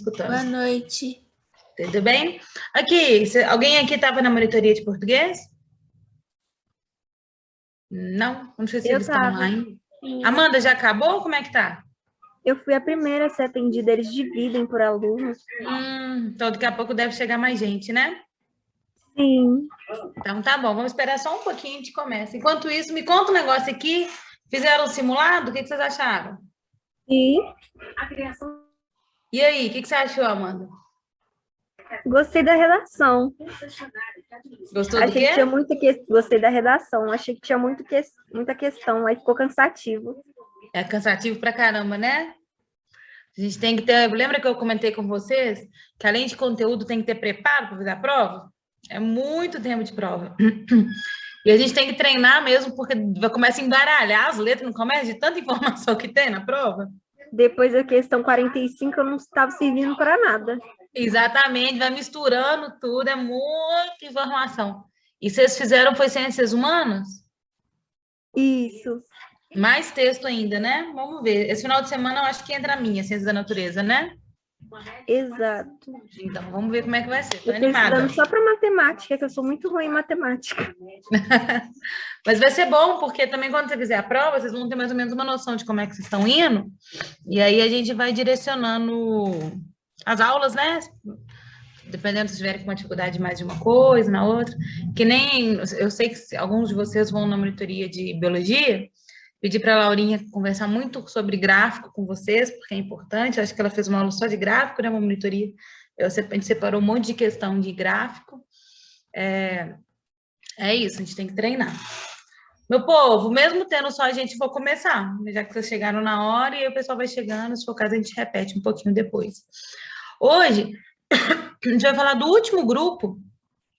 escutando. Boa noite. Tudo bem? Aqui, alguém aqui estava na monitoria de português? Não sei se Eu eles estão tava. lá ainda. Sim. Amanda, já acabou? Como é que tá? Eu fui a primeira a ser atendida, eles dividem por alunos. Então daqui a pouco deve chegar mais gente, né? Sim. Então tá bom, vamos esperar só um pouquinho e a gente começa. Enquanto isso, me conta um negócio aqui. Fizeram um simulado? O que vocês acharam? E E aí, o que você achou, Amanda? gostei da redação. Gostou do Achei quê? que tinha Gostei da redação. Achei que tinha muita questão, aí ficou cansativo. É cansativo pra caramba, né? A gente tem que ter. Lembra que eu comentei com vocês que além de conteúdo tem que ter preparo para fazer a prova? É muito tempo de prova. E a gente tem que treinar mesmo, porque começa a embaralhar as letras, não começa de tanta informação que tem na prova. Depois da questão 45, eu não estava servindo para nada. Exatamente, vai misturando tudo, é muita informação. E vocês fizeram foi ciências humanas? Isso. Mais texto ainda, né? Vamos ver. Esse final de semana eu acho que entra a minha, Ciências da Natureza, né? Exato. Então, vamos ver como é que vai ser. Tô Eu estou animada. estudando só para matemática, que eu sou muito ruim em matemática. Mas vai ser bom, porque também quando você fizer a prova, vocês vão ter mais ou menos uma noção de como é que vocês estão indo. E aí a gente vai direcionando as aulas, né? Dependendo se tiverem com uma dificuldade mais de uma coisa, na outra. Que nem... Eu sei que alguns de vocês vão na monitoria de biologia. Pedi para a Laurinha conversar muito sobre gráfico com vocês, porque é importante. Acho que ela fez uma aula só de gráfico, né? Uma monitoria. A gente separou um monte de questão de gráfico. É isso, a gente tem que treinar. Meu povo, mesmo tendo só a gente, vou começar. Já que vocês chegaram na hora e aí o pessoal vai chegando, se for o caso, a gente repete um pouquinho depois. Hoje, a gente vai falar do último grupo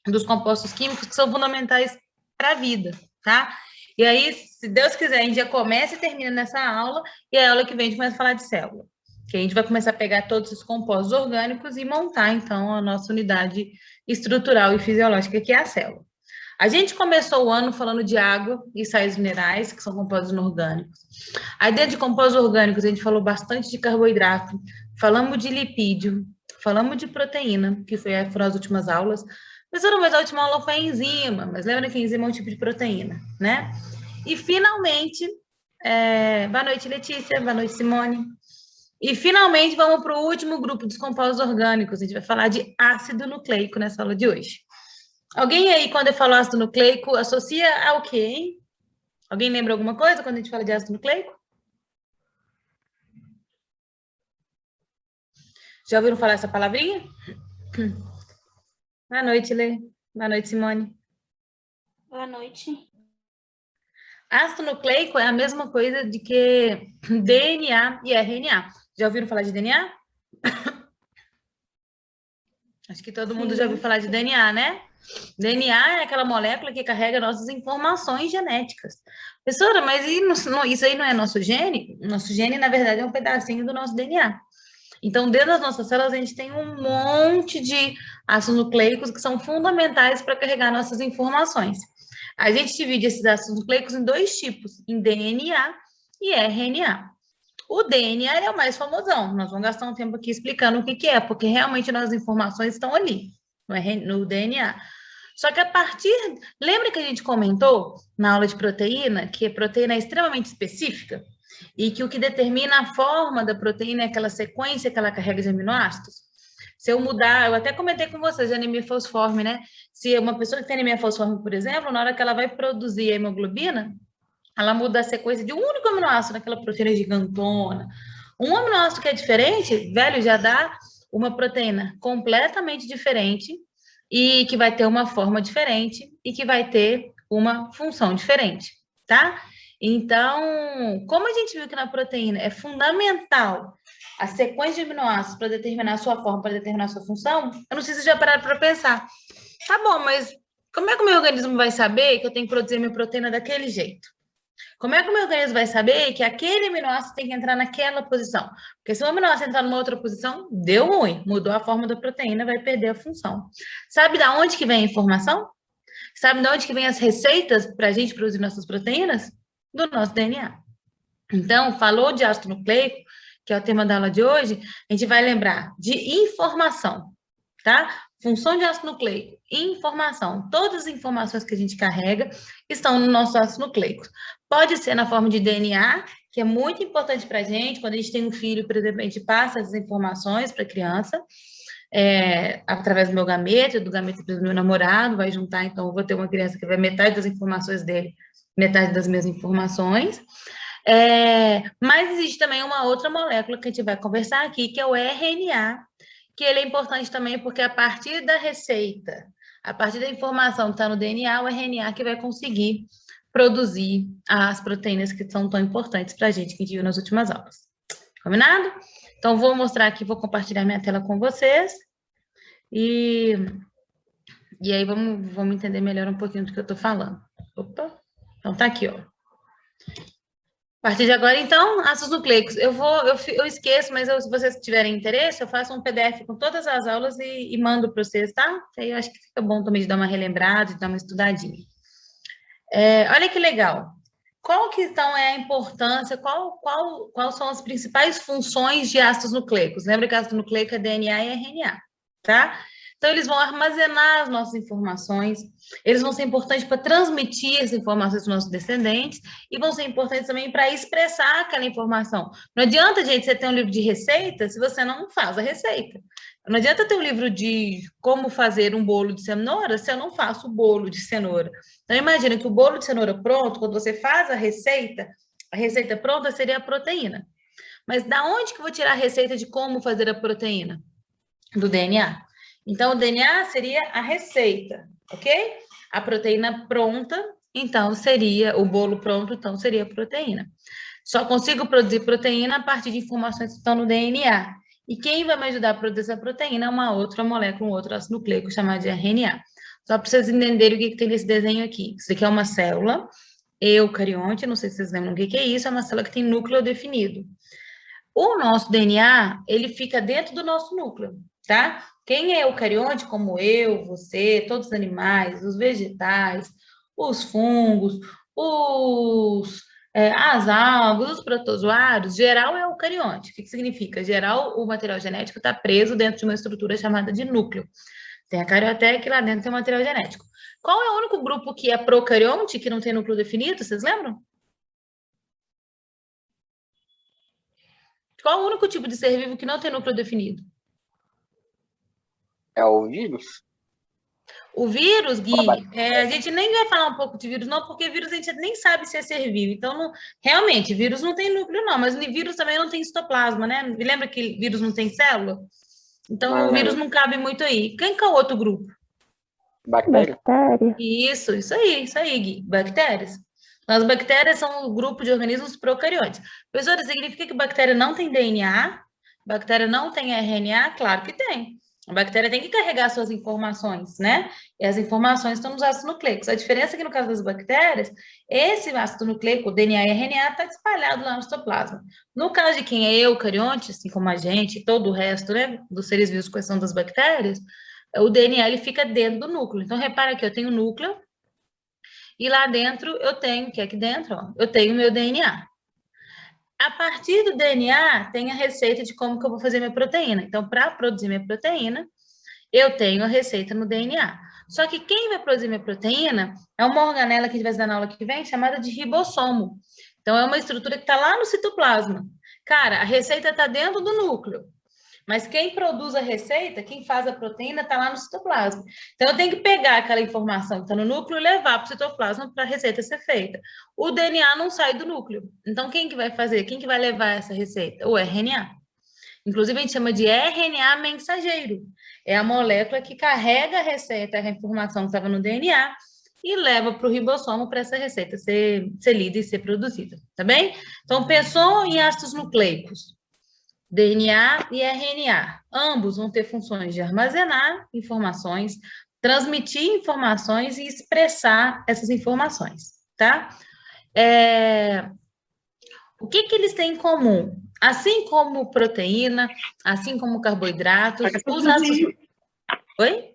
dos compostos químicos que são fundamentais para a vida, tá? E aí, se Deus quiser, a gente já começa e termina nessa aula, e a aula que vem a gente começa a falar de célula. Que a gente vai começar a pegar todos os compostos orgânicos e montar, então, a nossa unidade estrutural e fisiológica, que é a célula. A gente começou o ano falando de água e sais minerais, que são compostos inorgânicos. Aí, dentro de compostos orgânicos, a gente falou bastante de carboidrato, falamos de lipídio, falamos de proteína, que foram as últimas aulas. Mas a última aula foi enzima, mas lembra que enzima é um tipo de proteína, né? E, finalmente, boa noite, Letícia, boa noite, Simone. E, finalmente, vamos para o último grupo dos compostos orgânicos. A gente vai falar de ácido nucleico nessa aula de hoje. Alguém aí, quando eu falo ácido nucleico, associa ao quê, hein? Alguém lembra alguma coisa quando a gente fala de ácido nucleico? Já ouviram falar essa palavrinha? Boa noite, Lê. Boa noite, Simone. Boa noite. Ácido nucleico é a mesma coisa de que DNA e RNA. Já ouviram falar de DNA? Acho que todo mundo já ouviu falar de DNA, né? DNA é aquela molécula que carrega nossas informações genéticas. Professora, mas isso aí não é nosso gene? Nosso gene, na verdade, é um pedacinho do nosso DNA. Então, dentro das nossas células, a gente tem um monte de ácidos nucleicos que são fundamentais para carregar nossas informações. A gente divide esses ácidos nucleicos em dois tipos, em DNA e RNA. O DNA é o mais famosão. Nós vamos gastar um tempo aqui explicando o que é, porque realmente as informações estão ali, no DNA. Só que lembra que a gente comentou na aula de proteína, que a proteína é extremamente específica? E que o que determina a forma da proteína é aquela sequência que ela carrega de aminoácidos? Se eu mudar, eu até comentei com vocês de anemia falciforme, né? Se uma pessoa que tem anemia falciforme, por exemplo, na hora que ela vai produzir a hemoglobina, ela muda a sequência de um único aminoácido naquela proteína gigantona. Um aminoácido que é diferente, velho, já dá uma proteína completamente diferente e que vai ter uma forma diferente e que vai ter uma função diferente, tá? Então, como a gente viu que na proteína é fundamental a sequência de aminoácidos para determinar a sua forma, para determinar a sua função, eu não sei se vocês já pararam para pensar. Tá bom, mas como é que o meu organismo vai saber que eu tenho que produzir minha proteína daquele jeito? Como é que o meu organismo vai saber que aquele aminoácido tem que entrar naquela posição? Porque se o aminoácido entrar numa outra posição, deu ruim, mudou a forma da proteína, vai perder a função. Sabe de onde que vem a informação? Sabe de onde que vem as receitas para a gente produzir nossas proteínas? Do nosso DNA. Então, falou de ácido nucleico, que é o tema da aula de hoje, a gente vai lembrar de informação, tá? Função de ácido nucleico, informação. Todas as informações que a gente carrega estão no nosso ácido nucleico. Pode ser na forma de DNA, que é muito importante para a gente. Quando a gente tem um filho, por exemplo, a gente passa essas informações para a criança, através do meu gamete, do gamete do meu namorado, vai juntar, então eu vou ter uma criança que vai metade das informações dele, metade das minhas informações. Mas existe também uma outra molécula que a gente vai conversar aqui, que é o RNA, que ele é importante também porque a partir da receita, a partir da informação que está no DNA, o RNA que vai conseguir produzir as proteínas que são tão importantes para a gente, que a gente viu nas últimas aulas. Combinado? Então, vou mostrar aqui, vou compartilhar minha tela com vocês. E aí, vamos entender melhor um pouquinho do que eu estou falando. Opa! Então, tá aqui, ó. A partir de agora, então, ácidos nucleicos. Eu esqueço, mas se vocês tiverem interesse, eu faço um PDF com todas as aulas e mando para vocês, tá? Aí eu acho que fica bom também de dar uma relembrada, de dar uma estudadinha. Olha que legal. Qual que, então, é a importância, quais são as principais funções de ácidos nucleicos? Lembra que ácido nucleico é DNA e RNA, tá? Então, eles vão armazenar as nossas informações, eles vão ser importantes para transmitir essas informações para os nossos descendentes e vão ser importantes também para expressar aquela informação. Não adianta, gente, você ter um livro de receita se você não faz a receita. Não adianta ter um livro de como fazer um bolo de cenoura se eu não faço o bolo de cenoura. Então, imagina que o bolo de cenoura pronto, quando você faz a receita pronta seria a proteína. Mas da onde que eu vou tirar a receita de como fazer a proteína? Do DNA. Então, o DNA seria a receita, ok? A proteína pronta, então, seria o bolo pronto, então, seria a proteína. Só consigo produzir proteína a partir de informações que estão no DNA. E quem vai me ajudar a produzir essa proteína é uma outra molécula, um outro ácido nucleico chamado de RNA. Só para vocês entenderem o que tem nesse desenho aqui. Isso aqui é uma célula eucarionte, não sei se vocês lembram o que é isso, é uma célula que tem núcleo definido. O nosso DNA, ele fica dentro do nosso núcleo, tá? Quem é eucarionte, como eu, você, todos os animais, os vegetais, os fungos, as algas, os protozoários, geral é eucarionte. O que significa? Geral, o material genético está preso dentro de uma estrutura chamada de núcleo. Tem a carioteca e lá dentro tem o material genético. Qual é o único grupo que é procarionte, que não tem núcleo definido? Vocês lembram? Qual é o único tipo de ser vivo que não tem núcleo definido? É o vírus? O vírus, Gui, a gente nem vai falar um pouco de vírus, não, porque vírus a gente nem sabe se é ser vivo. Então, realmente, vírus não tem núcleo, não, mas o vírus também não tem citoplasma, né? Me lembra que vírus não tem célula? Então, o vírus não cabe muito aí. Quem que é o outro grupo? Bactéria. Isso aí, Gui. Bactérias. Então, as bactérias são o grupo de organismos procariontes. Professora, significa que bactéria não tem DNA? Bactéria não tem RNA? Claro que tem. A bactéria tem que carregar suas informações, né? E as informações estão nos ácidos nucleicos. A diferença é que no caso das bactérias, esse ácido nucleico, o DNA e RNA, está espalhado lá no citoplasma. No caso de quem é eucarionte, assim como a gente, todo o resto, né, dos seres vivos com exceção das bactérias, o DNA ele fica dentro do núcleo. Então, repara aqui, eu tenho o núcleo e lá dentro eu tenho, que é aqui dentro, ó, eu tenho o meu DNA. A partir do DNA, tem a receita de como que eu vou fazer minha proteína. Então, para produzir minha proteína, eu tenho a receita no DNA. Só que quem vai produzir minha proteína é uma organela que a gente vai estudar na aula que vem, chamada de ribossomo. Então, é uma estrutura que está lá no citoplasma. Cara, a receita está dentro do núcleo. Mas quem produz a receita, quem faz a proteína, está lá no citoplasma. Então, eu tenho que pegar aquela informação que está no núcleo e levar para o citoplasma para a receita ser feita. O DNA não sai do núcleo. Então, quem que vai fazer? Quem que vai levar essa receita? O RNA. Inclusive, a gente chama de RNA mensageiro. É a molécula que carrega a receita, a informação que estava no DNA, e leva para o ribossomo para essa receita ser lida e ser produzida. Tá bem? Então, pensou em ácidos nucleicos. DNA e RNA. Ambos vão ter funções de armazenar informações, transmitir informações e expressar essas informações, tá? O que eles têm em comum? Assim como proteína, assim como carboidratos, os ácidos... Oi?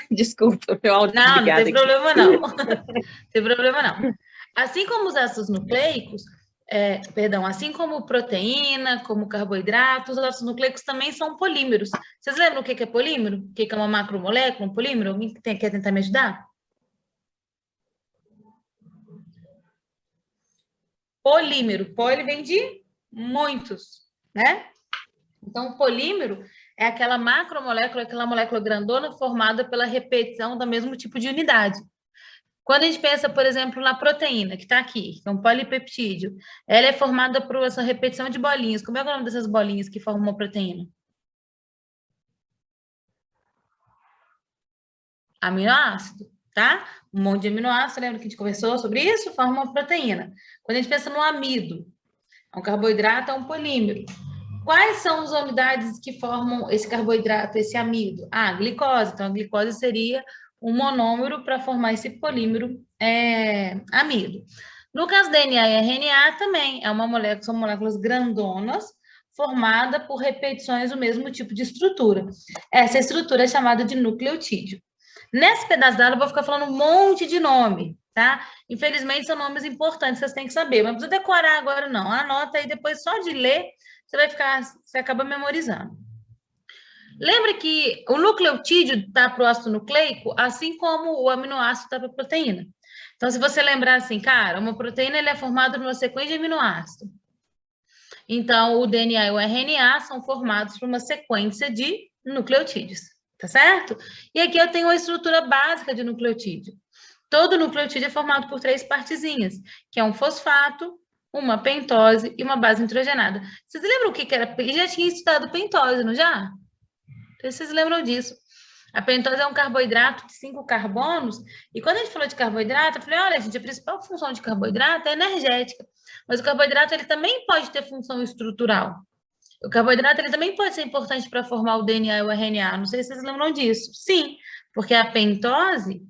Desculpa, meu áudio não tem aqui. problema não. Não tem problema não. Assim como os ácidos nucleicos, assim como proteína, como carboidratos, os ácidos nucleicos também são polímeros. Vocês lembram o que é polímero? O que é uma macromolécula, um polímero? Alguém quer tentar me ajudar? Polímero. Poli vem de muitos, né? Então, polímero é aquela macromolécula, aquela molécula grandona formada pela repetição do mesmo tipo de unidade. Quando a gente pensa, por exemplo, na proteína, que está aqui, que é um polipeptídeo, ela é formada por essa repetição de bolinhas. Como é o nome dessas bolinhas que formam uma proteína? Aminoácido, tá? Um monte de aminoácido, lembra que a gente conversou sobre isso? Forma uma proteína. Quando a gente pensa no amido, é um carboidrato, é um polímero. Quais são as unidades que formam esse carboidrato, esse amido? Ah, glicose. Então, a glicose seria um monômero para formar esse polímero amido. No caso DNA e RNA também é uma molécula, são moléculas grandonas formada por repetições do mesmo tipo de estrutura. Essa estrutura é chamada de nucleotídeo. Nesse pedaço da aula eu vou ficar falando um monte de nome, tá? Infelizmente são nomes importantes, vocês têm que saber, mas não precisa decorar agora não. Anota aí, depois só de ler, você acaba memorizando. Lembra que o nucleotídeo está para o ácido nucleico, assim como o aminoácido está para a proteína. Então, se você lembrar assim, cara, uma proteína ele é formada numa sequência de aminoácidos. Então, o DNA e o RNA são formados por uma sequência de nucleotídeos, tá certo? E aqui eu tenho uma estrutura básica de nucleotídeo. Todo nucleotídeo é formado por 3 partezinhas, que é um fosfato, uma pentose e uma base nitrogenada. Vocês lembram o que era? Eu já tinha estudado pentose, não já? Vocês lembram disso? A pentose é um carboidrato de 5 carbonos, e quando a gente falou de carboidrato, eu falei, olha, gente, a principal função de carboidrato é energética, mas o carboidrato ele também pode ter função estrutural. O carboidrato ele também pode ser importante para formar o DNA e o RNA, não sei se vocês lembram disso. Sim, porque a pentose,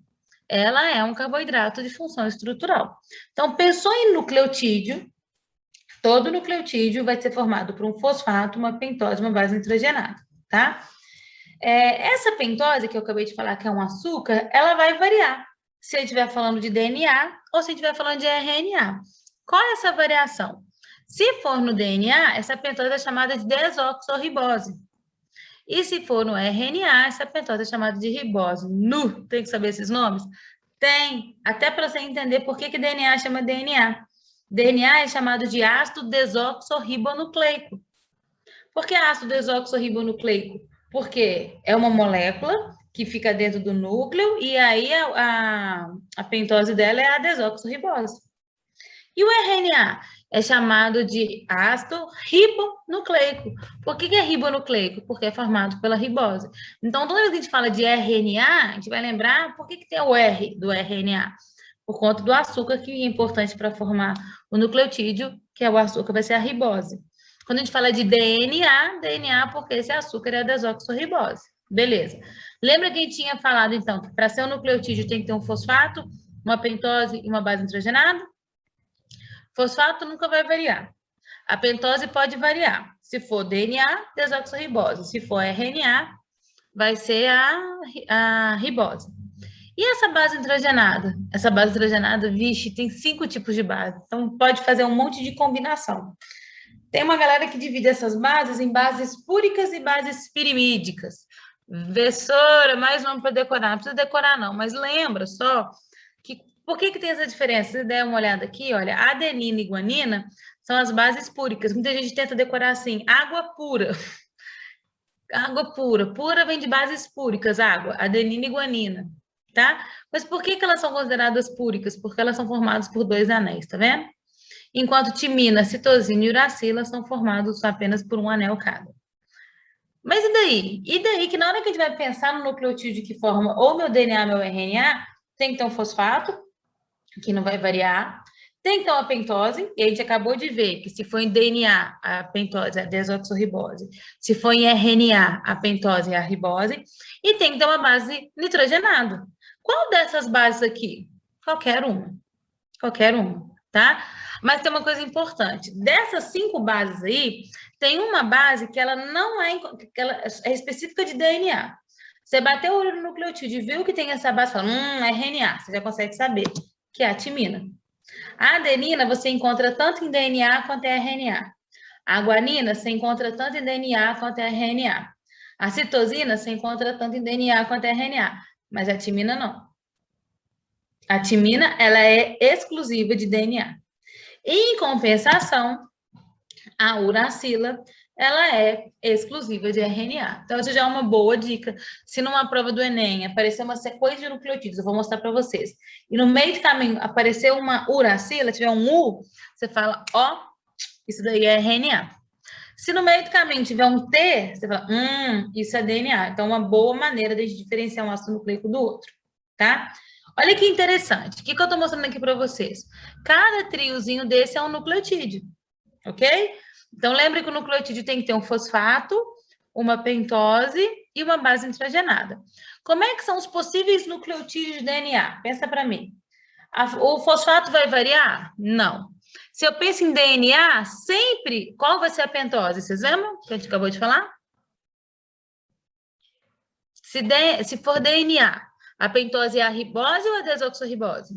ela é um carboidrato de função estrutural. Então, pensou em nucleotídeo, todo nucleotídeo vai ser formado por um fosfato, uma pentose, uma base nitrogenada, tá? Essa pentose, que eu acabei de falar que é um açúcar, ela vai variar se a gente estiver falando de DNA ou se a gente estiver falando de RNA. Qual é essa variação? Se for no DNA, essa pentose é chamada de desoxorribose. E se for no RNA, essa pentose é chamada de ribose. Tem que saber esses nomes? Tem, até para você entender por que DNA chama DNA. DNA é chamado de ácido desoxorribonucleico. Por que ácido desoxorribonucleico? Porque é uma molécula que fica dentro do núcleo e aí a pentose dela é a desoxorribose. E o RNA é chamado de ácido ribonucleico. Por que é ribonucleico? Porque é formado pela ribose. Então, toda vez que a gente fala de RNA, a gente vai lembrar por que tem o R do RNA? Por conta do açúcar que é importante para formar o nucleotídeo, que é o açúcar, vai ser a ribose. Quando a gente fala de DNA porque esse açúcar é a desoxorribose. Beleza. Lembra que a gente tinha falado, então, que para ser um nucleotídeo tem que ter um fosfato, uma pentose e uma base nitrogenada? Fosfato nunca vai variar. A pentose pode variar. Se for DNA, desoxorribose. Se for RNA, vai ser a ribose. E essa base nitrogenada? Essa base nitrogenada, vixe, tem 5 tipos de base. Então, pode fazer um monte de combinação. Tem uma galera que divide essas bases em bases púricas e bases pirimídicas. Professora, mais nome para decorar. Não precisa decorar, não, mas lembra só que por que tem essa diferença? Se der uma olhada aqui, olha, adenina e guanina são as bases púricas. Muita gente tenta decorar assim, água pura. Água pura. Pura vem de bases púricas, água, adenina e guanina, tá? Mas por que elas são consideradas púricas? Porque elas são formadas por 2 anéis, tá vendo? Enquanto timina, citosina e uracila são formados apenas por um anel cada. Mas e daí? E daí que na hora que a gente vai pensar no nucleotídeo que forma ou meu DNA, meu RNA, tem que ter um fosfato, que não vai variar, tem que ter uma pentose, e a gente acabou de ver que se for em DNA, a pentose é a desoxorribose, se for em RNA, a pentose é a ribose, e tem que ter uma base nitrogenada. Qual dessas bases aqui? Qualquer uma. Qualquer uma, tá? Mas tem uma coisa importante. Dessas 5 bases aí, tem uma base que ela não é, que ela é específica de DNA. Você bateu o olho no nucleotídeo e viu que tem essa base, fala, RNA, você já consegue saber que é a timina. A adenina você encontra tanto em DNA quanto em RNA. A guanina você encontra tanto em DNA quanto em RNA. A citosina você encontra tanto em DNA quanto em RNA. Mas a timina não. A timina, ela é exclusiva de DNA. Em compensação, a uracila, ela é exclusiva de RNA. Então, isso já é uma boa dica. Se numa prova do Enem aparecer uma sequência de nucleotídeos, eu vou mostrar para vocês, e no meio do caminho aparecer uma uracila, tiver um U, você fala, ó, isso daí é RNA. Se no meio do caminho tiver um T, você fala, isso é DNA. Então, uma boa maneira de diferenciar um ácido nucleico do outro, tá? Olha que interessante. O que eu estou mostrando aqui para vocês? Cada triozinho desse é um nucleotídeo, ok? Então, lembre que o nucleotídeo tem que ter um fosfato, uma pentose e uma base nitrogenada. Como é que são os possíveis nucleotídeos de DNA? Pensa para mim. O fosfato vai variar? Não. Se eu penso em DNA, sempre, qual vai ser a pentose? Vocês lembram que a gente acabou de falar? Se for DNA, a pentose é a ribose ou a desoxirribose?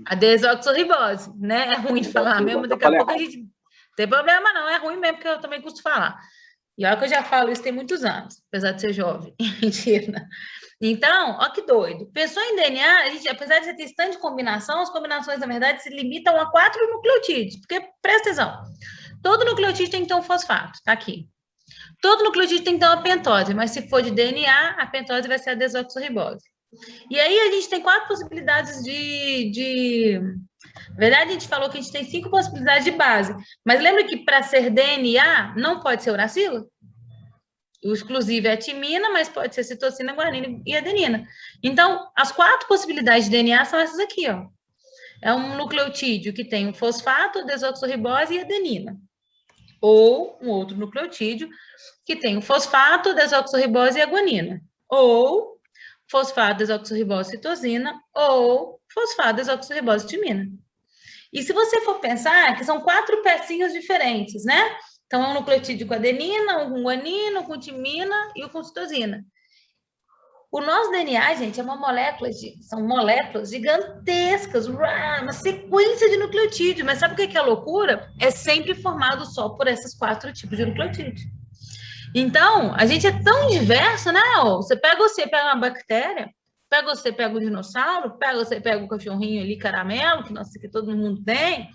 A desoxirribose, né? É ruim de falar mesmo, daqui a pouco a gente... Não tem problema não, é ruim mesmo, porque eu também custo falar. E olha que eu já falo isso tem muitos anos, apesar de ser jovem. Mentira. Então, ó que doido. Pensou em DNA, a gente, apesar de ter esse tanto de combinação, as combinações, na verdade, se limitam a 4 nucleotídeos. Porque, presta atenção, todo nucleotídeo tem que ter um fosfato, tá aqui. Todo nucleotídeo tem que ter uma pentose, mas se for de DNA, a pentose vai ser a desoxirribose. E aí a gente tem 4 possibilidades Na verdade, a gente falou que a gente tem 5 possibilidades de base. Mas lembra que para ser DNA, não pode ser uracila? O exclusivo é a timina, mas pode ser citosina, guanina e adenina. Então, as 4 possibilidades de DNA são essas aqui, ó. É um nucleotídeo que tem o fosfato, desoxirribose e adenina. Ou um outro nucleotídeo que tem o fosfato, desoxirribose e a guanina. Ou fosfato, desoxirribose, citosina, ou fosfato, desoxirribose, timina. E se você for pensar que são 4 pecinhas diferentes, né? Então, é um nucleotídeo com adenina, um com guanina, um com timina e um com citosina. O nosso DNA, gente, é uma molécula são moléculas gigantescas, uma sequência de nucleotídeos. Mas sabe o que é a loucura? É sempre formado só por esses 4 tipos de nucleotídeos. Então, a gente é tão diverso, né? Você pega uma bactéria, pega o dinossauro, pega o cachorrinho ali, caramelo, que todo mundo tem,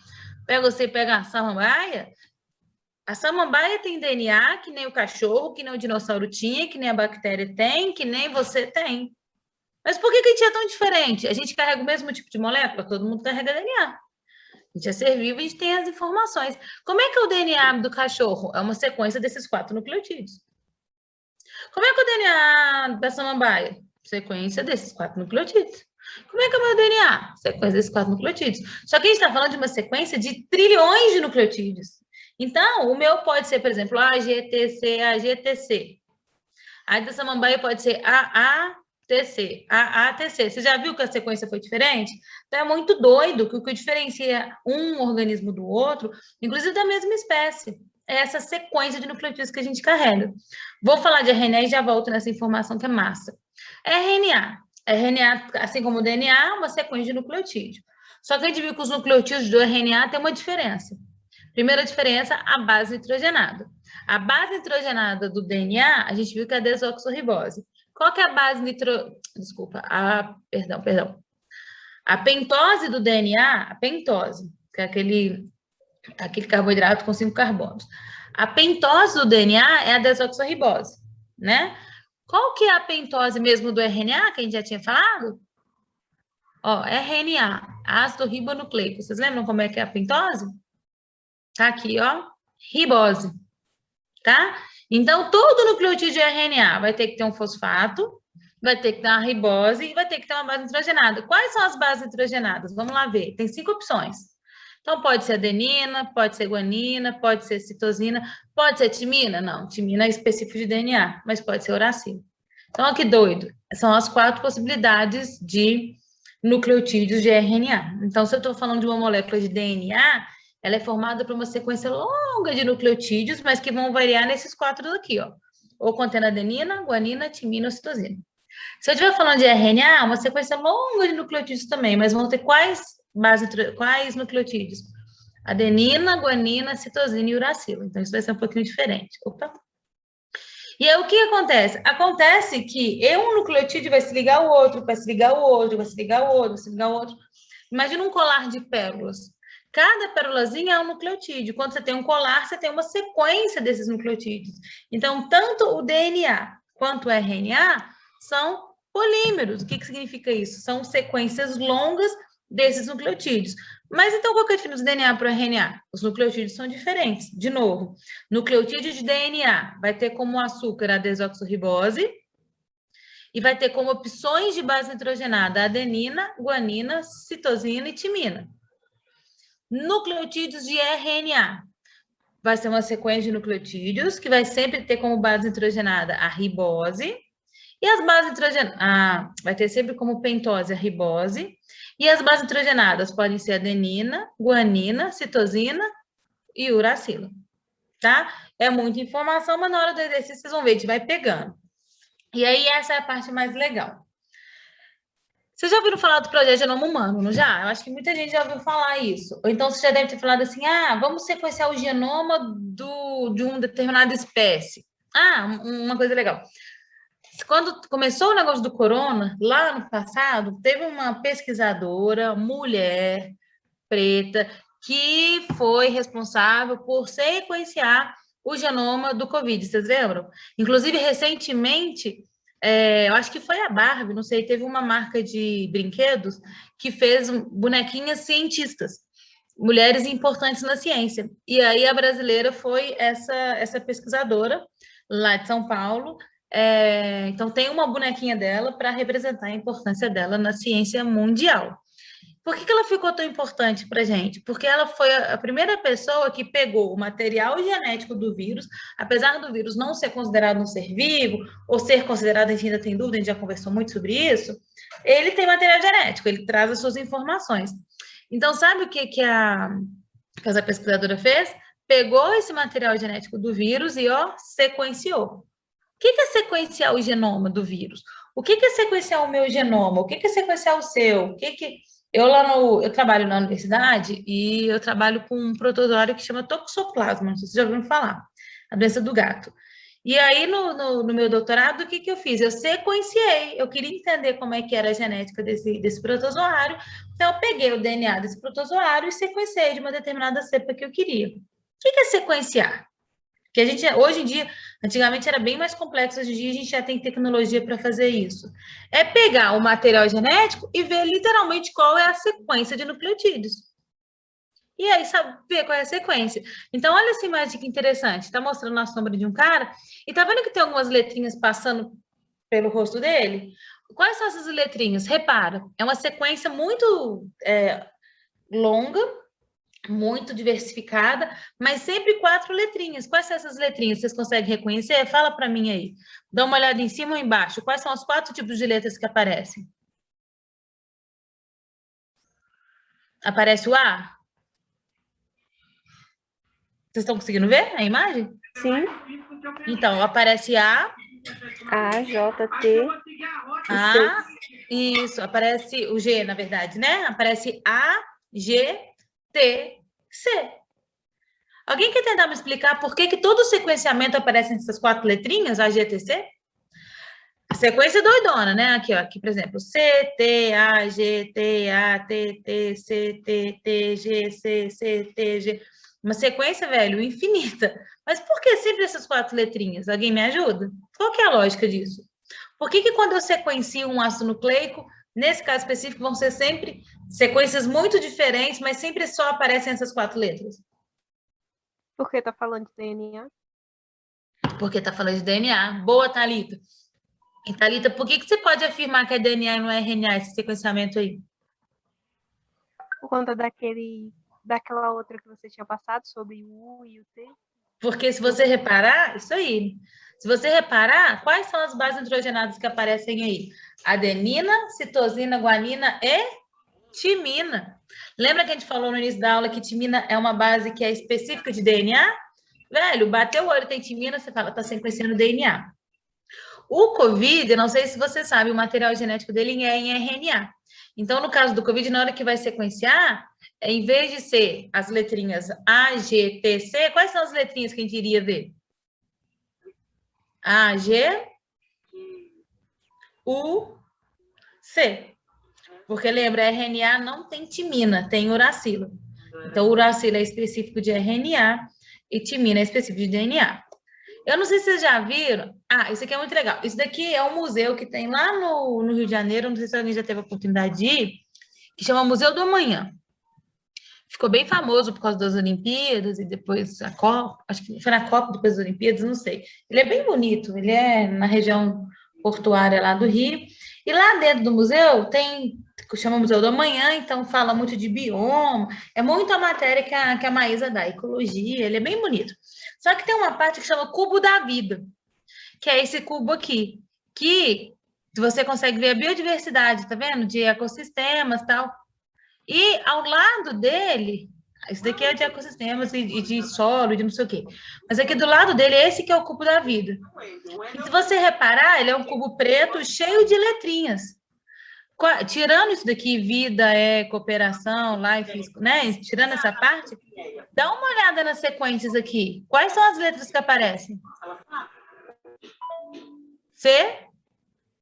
pega a samambaia. A samambaia tem DNA que nem o cachorro, que nem o dinossauro tinha, que nem a bactéria tem, que nem você tem. Mas por que a gente é tão diferente? A gente carrega o mesmo tipo de molécula? Todo mundo carrega DNA. A gente é ser vivo, a gente tem as informações. Como é que é o DNA do cachorro? É uma sequência desses 4 nucleotídeos. Como é que é o DNA da samambaia? Sequência desses 4 nucleotídeos. Como é que é o meu DNA? Sequência desses 4 nucleotídeos. Só que a gente está falando de uma sequência de trilhões de nucleotídeos. Então, o meu pode ser, por exemplo, AGTC, AGTC. A da samambaia pode ser AATC, AATC. Você já viu que a sequência foi diferente? Então, é muito doido que o que diferencia um organismo do outro, inclusive da mesma espécie, é essa sequência de nucleotídeos que a gente carrega. Vou falar de RNA e já volto nessa informação que é massa. RNA, assim como o DNA, é uma sequência de nucleotídeo. Só que a gente viu que os nucleotídeos do RNA têm uma diferença. Primeira diferença, a base nitrogenada. A base nitrogenada do DNA, a gente viu que é a desoxirribose. Qual que é a base Perdão. A pentose do DNA, a pentose, que é aquele carboidrato com 5 carbonos. A pentose do DNA é a desoxirribose, né? Qual que é a pentose mesmo do RNA, que a gente já tinha falado? Ó, RNA, ácido ribonucleico. Vocês lembram como é que é a pentose? Tá aqui, ó, ribose, tá? Então, todo nucleotídeo de RNA vai ter que ter um fosfato, vai ter que ter uma ribose e vai ter que ter uma base nitrogenada. Quais são as bases nitrogenadas? Vamos lá ver. Tem 5 opções. Então, pode ser adenina, pode ser guanina, pode ser citosina, pode ser timina? Não, timina é específico de DNA, mas pode ser uracilo. Então, olha que doido. São as 4 possibilidades de nucleotídeos de RNA. Então, se eu estou falando de uma molécula de DNA, ela é formada por uma sequência longa de nucleotídeos, mas que vão variar nesses 4 aqui, ó. Ou contendo adenina, guanina, timina ou citosina. Se eu estiver falando de RNA, uma sequência longa de nucleotídeos também, mas vão ter quais nucleotídeos? Adenina, guanina, citosina e uracilo. Então, isso vai ser um pouquinho diferente. Opa. E aí, o que acontece? Acontece que um nucleotídeo vai se ligar ao outro, vai se ligar ao outro, vai se ligar ao outro, vai se ligar ao outro. Imagina um colar de pérolas. Cada pérolazinha é um nucleotídeo. Quando você tem um colar, você tem uma sequência desses nucleotídeos. Então, tanto o DNA quanto o RNA são polímeros. O que significa isso? São sequências longas desses nucleotídeos. Mas então, qual que é a diferença do DNA para o RNA? Os nucleotídeos são diferentes. De novo, nucleotídeo de DNA vai ter como açúcar a desoxirribose e vai ter como opções de base nitrogenada adenina, guanina, citosina e timina. Nucleotídeos de RNA. Vai ser uma sequência de nucleotídeos que vai sempre ter como base nitrogenada a ribose. E as bases nitrogenadas, vai ter sempre como pentose a ribose. E as bases nitrogenadas podem ser adenina, guanina, citosina e uracilo. Tá? É muita informação, mas na hora do exercício vocês vão ver, a gente vai pegando. E aí essa é a parte mais legal. Vocês já ouviram falar do projeto Genoma Humano, não já? Eu acho que muita gente já ouviu falar isso. Ou então você já deve ter falado assim, vamos sequenciar o genoma de uma determinada espécie. Uma coisa legal. Quando começou o negócio do corona, lá no passado, teve uma pesquisadora, mulher, preta, que foi responsável por sequenciar o genoma do Covid, vocês lembram? Inclusive, recentemente, eu acho que foi a Barbie, não sei, teve uma marca de brinquedos que fez bonequinhas cientistas, mulheres importantes na ciência. E aí a brasileira foi essa pesquisadora lá de São Paulo. Então tem uma bonequinha dela para representar a importância dela na ciência mundial. Por que ela ficou tão importante para a gente? Porque ela foi a primeira pessoa que pegou o material genético do vírus, apesar do vírus não ser considerado um ser vivo, ou ser considerado, a gente ainda tem dúvida, a gente já conversou muito sobre isso, ele tem material genético, ele traz as suas informações. Então, sabe o que essa pesquisadora fez? Pegou esse material genético do vírus e, sequenciou. O que é sequenciar o genoma do vírus? O que é sequenciar o meu genoma? O que é sequenciar o seu? Eu trabalho na universidade e eu trabalho com um protozoário que chama toxoplasma, não sei se vocês já ouviram falar, a doença do gato. E aí, no meu doutorado, o que eu fiz? Eu sequenciei, eu queria entender como é que era a genética desse protozoário, então eu peguei o DNA desse protozoário e sequenciei de uma determinada cepa que eu queria. O que é sequenciar? Que a gente, hoje em dia, antigamente era bem mais complexo, hoje em dia a gente já tem tecnologia para fazer isso. É pegar o material genético e ver literalmente qual é a sequência de nucleotídeos. E aí, saber qual é a sequência. Então, olha essa imagem que interessante. Está mostrando a sombra de um cara, e tá vendo que tem algumas letrinhas passando pelo rosto dele? Quais são essas letrinhas? Repara, é uma sequência muito longa, muito diversificada, mas sempre 4 letrinhas. Quais são essas letrinhas? Vocês conseguem reconhecer? Fala para mim aí. Dá uma olhada em cima ou embaixo. Quais são os 4 tipos de letras que aparecem? Aparece o A? Vocês estão conseguindo ver a imagem? Sim. Então, aparece A. A, J, T, A. Isso, aparece o G, na verdade, né? Aparece A, G, T, C. Alguém quer tentar me explicar por que todo sequenciamento aparece nessas 4 letrinhas, A, G, T, C? A sequência doidona, né? Aqui, por exemplo, C, T, A, G, T, A, T, T, C, T, T, G, C, C, T, G. Uma sequência, velho, infinita. Mas por que sempre essas 4 letrinhas? Alguém me ajuda? Qual que é a lógica disso? Por que quando eu sequencio um ácido nucleico, nesse caso específico, vão ser sempre sequências muito diferentes, mas sempre só aparecem essas 4 letras? Porque tá falando de DNA? Porque tá falando de DNA. Boa, Thalita. E, Thalita, por que você pode afirmar que é DNA e não é RNA, esse sequenciamento aí? Por conta daquela outra que você tinha passado, sobre o U e o T? Porque se você reparar, isso aí. Se você reparar, quais são as bases nitrogenadas que aparecem aí? Adenina, citosina, guanina e timina. Lembra que a gente falou no início da aula que timina é uma base que é específica de DNA? Velho, bateu o olho, tem timina, você fala, tá sequenciando DNA. O COVID, eu não sei se você sabe, o material genético dele é em RNA. Então, no caso do COVID, na hora que vai sequenciar, em vez de ser as letrinhas A, G, T, C, quais são as letrinhas que a gente iria ver? A, G, U, C. Porque lembra, RNA não tem timina, tem uracilo. Então, uracilo é específico de RNA e timina é específico de DNA. Eu não sei se vocês já viram. Ah, isso aqui é muito legal. Isso daqui é um museu que tem lá no Rio de Janeiro, não sei se alguém já teve a oportunidade de ir, que chama Museu do Amanhã. Ficou bem famoso por causa das Olimpíadas e depois a Copa, acho que foi na Copa depois das Olimpíadas, não sei. Ele é bem bonito, ele é na região portuária lá do Rio. E lá dentro do museu tem, chama Museu do Amanhã, então fala muito de bioma, é muita matéria que a Maísa dá, ecologia, ele é bem bonito. Só que tem uma parte que chama Cubo da Vida, que é esse cubo aqui, que você consegue ver a biodiversidade, tá vendo? De ecossistemas e tal. E ao lado dele, isso daqui é de ecossistemas e de solo, de não sei o quê. Mas aqui do lado dele, esse que é o cubo da vida. E se você reparar, ele é um cubo preto cheio de letrinhas. Tirando isso daqui, vida, cooperação, life, né? Tirando essa parte, dá uma olhada nas sequências aqui. Quais são as letras que aparecem? C,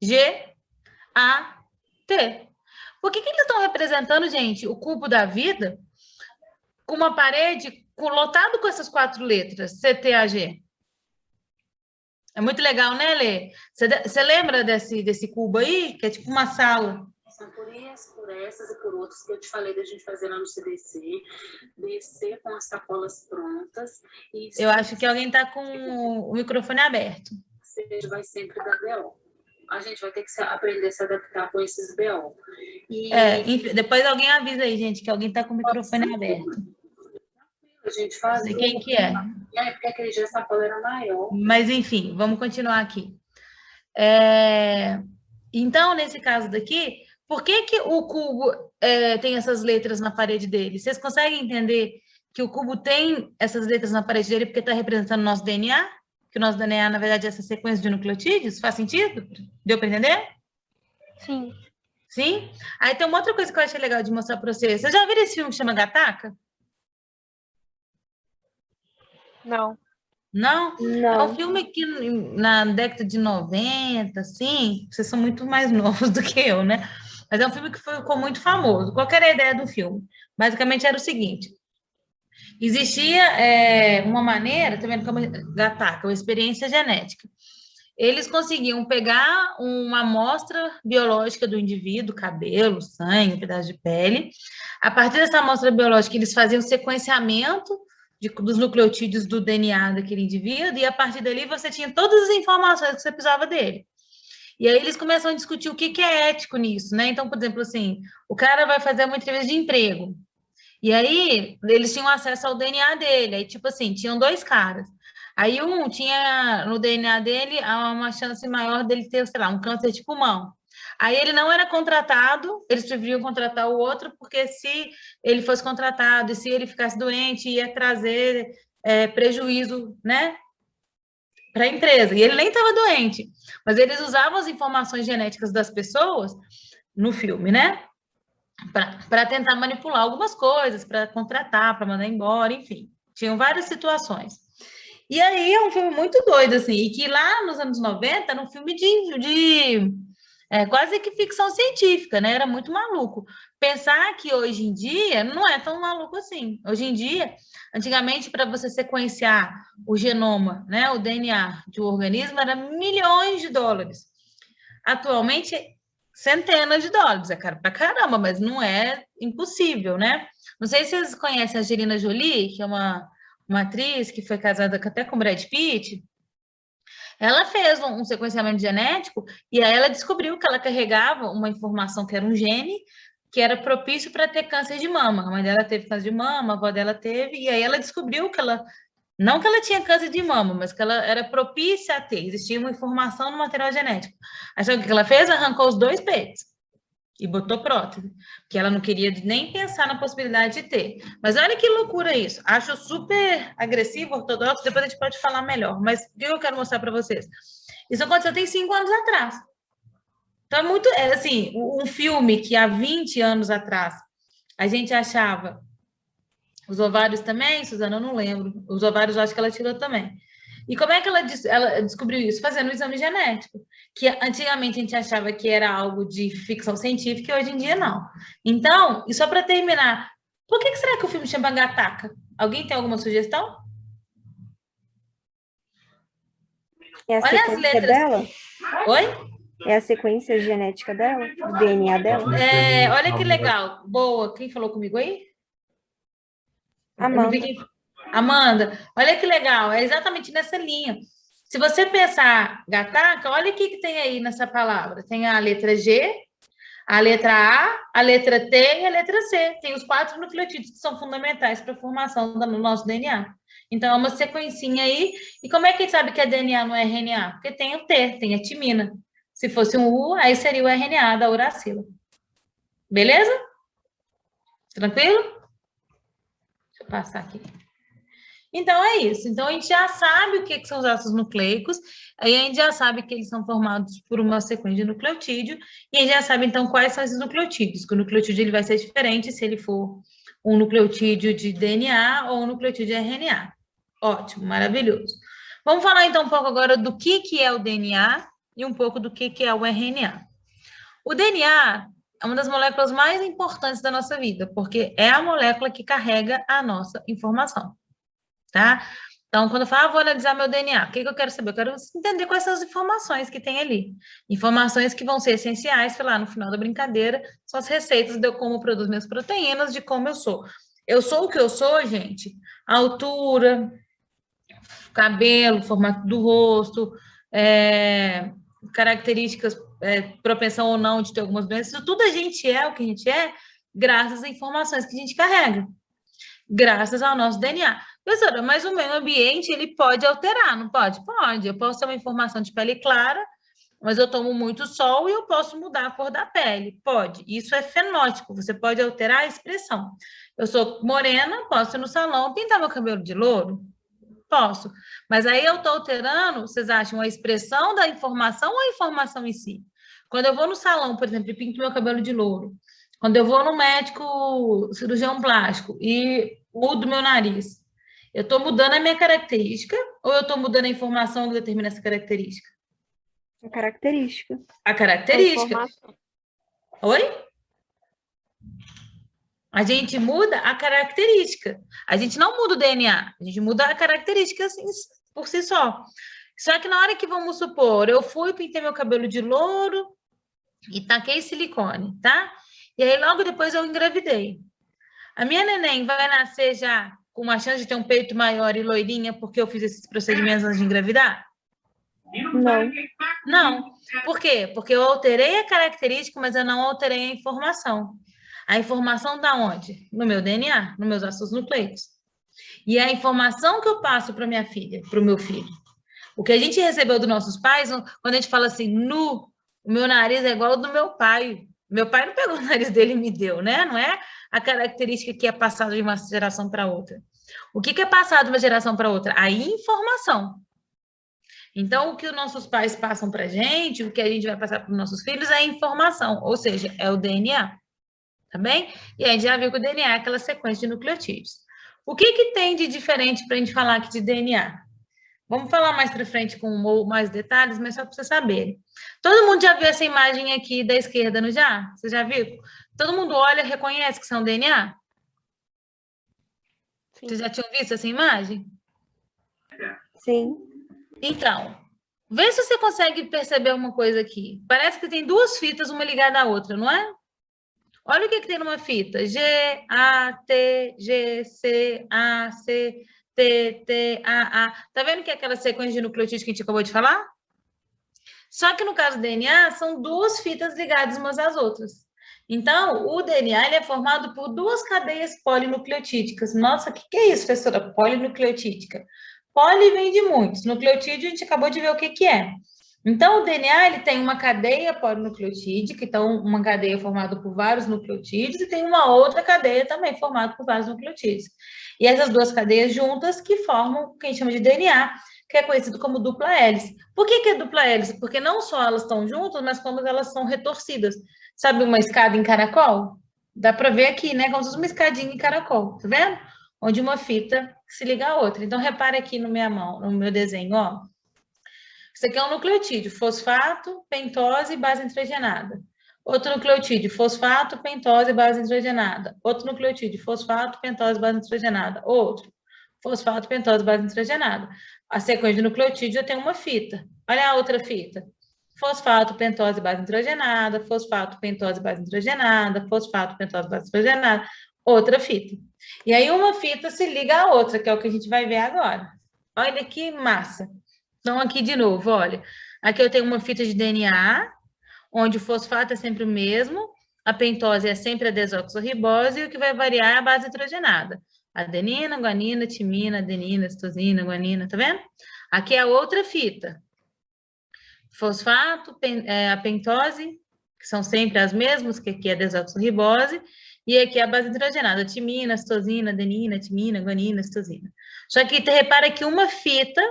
G, A, T. Por que eles estão representando, gente, o cubo da vida com uma parede lotado com essas 4 letras, C, T, A, G? É muito legal, né, Lê? Você lembra desse cubo aí? Que é tipo uma sala. São por essas e por outras que eu te falei da gente fazer lá no CDC, descer com as sacolas prontas. E eu acho que alguém está com o microfone aberto. Você vai sempre dar BO. A gente vai ter que aprender a se adaptar com esses BO. Depois alguém avisa aí, gente, que alguém está com o microfone aberto. A gente faz. Não sei quem que é. Porque aquele dia a sacola era maior. Mas, enfim, vamos continuar aqui. Então, nesse caso daqui, por que o cubo tem essas letras na parede dele? Vocês conseguem entender que o cubo tem essas letras na parede dele porque está representando o nosso DNA? Que o nosso DNA, na verdade, é essa sequência de nucleotídeos? Faz sentido? Deu para entender? Sim. Sim? Aí tem uma outra coisa que eu achei legal de mostrar para vocês. Vocês já viram esse filme que chama Gattaca? Não. Não? Não. É um filme que na década de 90, assim, vocês são muito mais novos do que eu, né? Mas é um filme que ficou muito famoso. Qual era a ideia do filme? Basicamente era o seguinte: existia uma maneira, tá vendo, como Gattaca, uma experiência genética. Eles conseguiam pegar uma amostra biológica do indivíduo, cabelo, sangue, um pedaço de pele. A partir dessa amostra biológica, eles faziam sequenciamento dos nucleotídeos do DNA daquele indivíduo, e a partir dali você tinha todas as informações que você precisava dele. E aí eles começam a discutir o que é ético nisso, né? Então, por exemplo, assim, o cara vai fazer uma entrevista de emprego, e aí eles tinham acesso ao DNA dele, aí tipo assim, tinham 2 caras. Aí um tinha no DNA dele uma chance maior dele ter, sei lá, um câncer de pulmão. Aí ele não era contratado, eles preferiam contratar o outro, porque se ele fosse contratado e se ele ficasse doente, ia trazer prejuízo, né, para a empresa. E ele nem estava doente, mas eles usavam as informações genéticas das pessoas no filme, né, para tentar manipular algumas coisas, para contratar, para mandar embora, enfim. Tinham várias situações. E aí é um filme muito doido, assim, e que lá nos anos 90 era um filme de quase que ficção científica, né? Era muito maluco. Pensar que hoje em dia não é tão maluco assim. Hoje em dia, antigamente, para você sequenciar o genoma, né, o DNA de um organismo, era milhões de dólares. Atualmente, centenas de dólares. É caro pra caramba, mas não é impossível, né? Não sei se vocês conhecem a Angelina Jolie, que é uma atriz que foi casada até com Brad Pitt. Ela fez um sequenciamento genético e aí ela descobriu que ela carregava uma informação que era um gene que era propício para ter câncer de mama. A mãe dela teve câncer de mama, a avó dela teve, e aí ela descobriu que ela, não que ela tinha câncer de mama, mas que ela era propícia a ter, existia uma informação no material genético. Aí sabe o que ela fez? Arrancou os 2 peitos e botou prótese, que ela não queria nem pensar na possibilidade de ter. Mas olha que loucura isso. Acho super agressivo, ortodoxo, depois a gente pode falar melhor. Mas o que eu quero mostrar para vocês? Isso aconteceu tem 5 anos atrás. Então, é muito, assim, um filme que há 20 anos atrás a gente achava, os ovários também, Suzana, eu não lembro, os ovários eu acho que ela tirou também. E como é que ela descobriu isso? Fazendo um exame genético, que antigamente a gente achava que era algo de ficção científica e hoje em dia não. Então, e só para terminar, por que será que o filme chama Gataca? Alguém tem alguma sugestão? É a Olha as sequência letras. dela? Oi? É a sequência genética dela? Do DNA dela? Olha que legal. Boa. Quem falou comigo aí? Amanda. Amanda, olha que legal. É exatamente nessa linha. Se você pensar gataca, olha o que tem aí nessa palavra. Tem a letra G, a letra A letra T e a letra C. Tem os 4 nucleotídeos que são fundamentais para a formação do nosso DNA. Então, é uma sequencinha aí. E como é que a gente sabe que é DNA não é RNA? Porque tem o T, tem a timina. Se fosse um U, aí seria o RNA da uracila. Beleza? Tranquilo? Deixa eu passar aqui. Então, é isso. Então, a gente já sabe o que são os ácidos nucleicos, aí a gente já sabe que eles são formados por uma sequência de nucleotídeo, e a gente já sabe, então, quais são esses nucleotídeos, que o nucleotídeo ele vai ser diferente se ele for um nucleotídeo de DNA ou um nucleotídeo de RNA. Ótimo, maravilhoso. Vamos falar, então, um pouco agora do que é o DNA e um pouco do que é o RNA. O DNA é uma das moléculas mais importantes da nossa vida, porque é a molécula que carrega a nossa informação. Tá? Então, quando eu falo, vou analisar meu DNA, o que eu quero saber? Eu quero entender quais são as informações que tem ali. Informações que vão ser essenciais, sei lá, no final da brincadeira, são as receitas de como eu produzo minhas proteínas, de como eu sou. Eu sou o que eu sou, gente? A altura, cabelo, formato do rosto, características, propensão ou não de ter algumas doenças, isso tudo a gente é o que a gente é, graças às informações que a gente carrega, graças ao nosso DNA. Professora, mas o meio ambiente, ele pode alterar, não pode? Pode. Eu posso ter uma informação de pele clara, mas eu tomo muito sol e eu posso mudar a cor da pele. Pode. Isso é fenótipo, você pode alterar a expressão. Eu sou morena, posso ir no salão pintar meu cabelo de louro? Posso. Mas aí eu estou alterando, vocês acham, a expressão da informação ou a informação em si? Quando eu vou no salão, por exemplo, e pinto meu cabelo de louro, quando eu vou no médico cirurgião plástico e mudo meu nariz, eu estou mudando a minha característica ou eu estou mudando a informação que determina essa característica? A característica. A característica. Oi? A gente muda a característica. A gente não muda o DNA, a gente muda a característica assim, por si só. Só que na hora que, vamos supor, eu fui, pintei meu cabelo de louro e taquei silicone, tá? E aí logo depois eu engravidei. A minha neném vai nascer já com uma chance de ter um peito maior e loirinha porque eu fiz esses procedimentos antes de engravidar? Não. Não. Por quê? Porque eu alterei a característica, mas eu não alterei a informação. A informação está onde? No meu DNA, nos meus ácidos nucleicos. E a informação que eu passo para minha filha, para o meu filho. O que a gente recebeu dos nossos pais, quando a gente fala assim, o meu nariz é igual ao do meu pai. Meu pai não pegou o nariz dele e me deu, né? Não é a característica que é passada de uma geração para outra. O que é passado de uma geração para outra? A informação. Então, o que os nossos pais passam para a gente, o que a gente vai passar para os nossos filhos é a informação, ou seja, é o DNA. Tá bem? E a gente já viu que o DNA é aquela sequência de nucleotídeos. O que tem de diferente para a gente falar aqui de DNA? Vamos falar mais para frente com mais detalhes, mas só para vocês saberem. Todo mundo já viu essa imagem aqui da esquerda, não já? Você já viu? Todo mundo olha e reconhece que são DNA? Sim. Vocês já tinham visto essa imagem? Sim. Então, vê se você consegue perceber uma coisa aqui. Parece que tem 2 fitas, uma ligada à outra, não é? Olha o que tem numa fita. G, A, T, G, C, A, C, T, T, A, A. Tá vendo que é aquela sequência de nucleotídeos que a gente acabou de falar? Só que no caso do DNA, são 2 fitas ligadas umas às outras. Então, o DNA ele é formado por 2 cadeias polinucleotídicas. Nossa, o que é isso, professora? Polinucleotídica. Poli vem de muitos. Nucleotídeo, a gente acabou de ver o que é. Então, o DNA ele tem uma cadeia polinucleotídica, então uma cadeia formada por vários nucleotídeos e tem uma outra cadeia também formada por vários nucleotídeos. E essas 2 cadeias juntas que formam o que a gente chama de DNA, que é conhecido como dupla hélice. Por que é dupla hélice? Porque não só elas estão juntas, mas como elas são retorcidas. Sabe uma escada em caracol? Dá para ver aqui, né? Como se fosse uma escadinha em caracol, tá vendo? Onde uma fita se liga à outra. Então, repare aqui no minha mão, no meu desenho, ó. Isso aqui é um nucleotídeo, fosfato, pentose e base nitrogenada. Outro nucleotídeo, fosfato, pentose e base nitrogenada. Outro nucleotídeo, fosfato, pentose e base nitrogenada. Outro, fosfato, pentose e base nitrogenada. A sequência de nucleotídeo já tem uma fita. Olha a outra fita. Fosfato, pentose, base nitrogenada, fosfato, pentose, base nitrogenada, fosfato, pentose, base nitrogenada, outra fita. E aí uma fita se liga à outra, que é o que a gente vai ver agora. Olha que massa. Então aqui de novo, olha. Aqui eu tenho uma fita de DNA, onde o fosfato é sempre o mesmo, a pentose é sempre a desoxirribose, e o que vai variar é a base nitrogenada. Adenina, guanina, timina, adenina, citosina, guanina, tá vendo? Aqui é a outra fita. Fosfato, a pentose, que são sempre as mesmas, que aqui é a desoxirribose, e aqui é a base nitrogenada, timina, citosina, adenina, timina, guanina, citosina. Só que repara que uma fita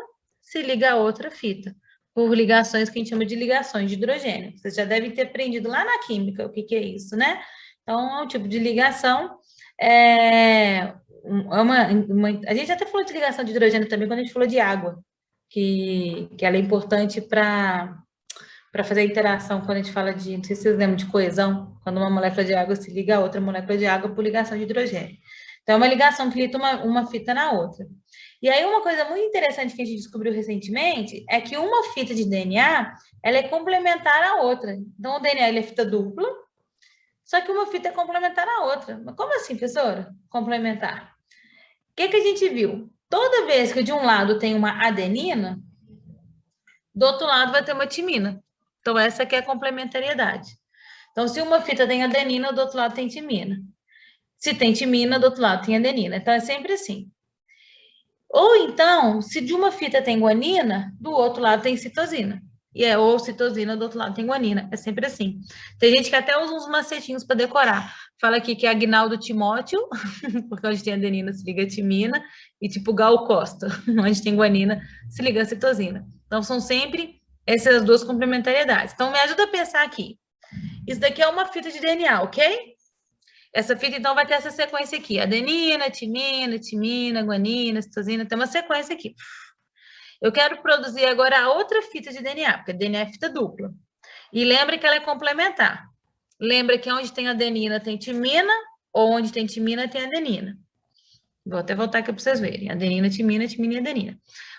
se liga a outra fita, por ligações que a gente chama de ligações de hidrogênio. Vocês já devem ter aprendido lá na química o que é isso, né? Então, é um tipo de ligação. A gente até falou de ligação de hidrogênio também quando a gente falou de água, que ela é importante para fazer a interação, quando a gente fala de, não sei se vocês lembram de coesão, quando uma molécula de água se liga a outra molécula de água por ligação de hidrogênio. Então, é uma ligação que liga uma fita na outra. E aí, uma coisa muito interessante que a gente descobriu recentemente é que uma fita de DNA, ela é complementar à outra. Então, o DNA ele é fita dupla, só que uma fita é complementar à outra. Mas como assim, professora? Complementar. O que a gente viu? Toda vez que de um lado tem uma adenina, do outro lado vai ter uma timina. Então, essa aqui é a complementariedade. Então, se uma fita tem adenina, do outro lado tem timina. Se tem timina, do outro lado tem adenina. Então, é sempre assim. Ou então, se de uma fita tem guanina, do outro lado tem citosina. Ou citosina, do outro lado tem guanina. É sempre assim. Tem gente que até usa uns macetinhos para decorar. Fala aqui que é Agnaldo Timóteo, porque onde tem adenina se liga a timina, e tipo Gal Costa, onde tem guanina se liga a citosina. Então, são sempre essas duas complementariedades. Então, me ajuda a pensar aqui. Isso daqui é uma fita de DNA, ok? Essa fita, então, vai ter essa sequência aqui. Adenina, timina, guanina, citosina. Tem uma sequência aqui. Eu quero produzir agora a outra fita de DNA, porque DNA é fita dupla. E lembra que ela é complementar. Lembra que onde tem adenina tem timina, ou onde tem timina tem adenina. Vou até voltar aqui para vocês verem. Adenina, timina e adenina.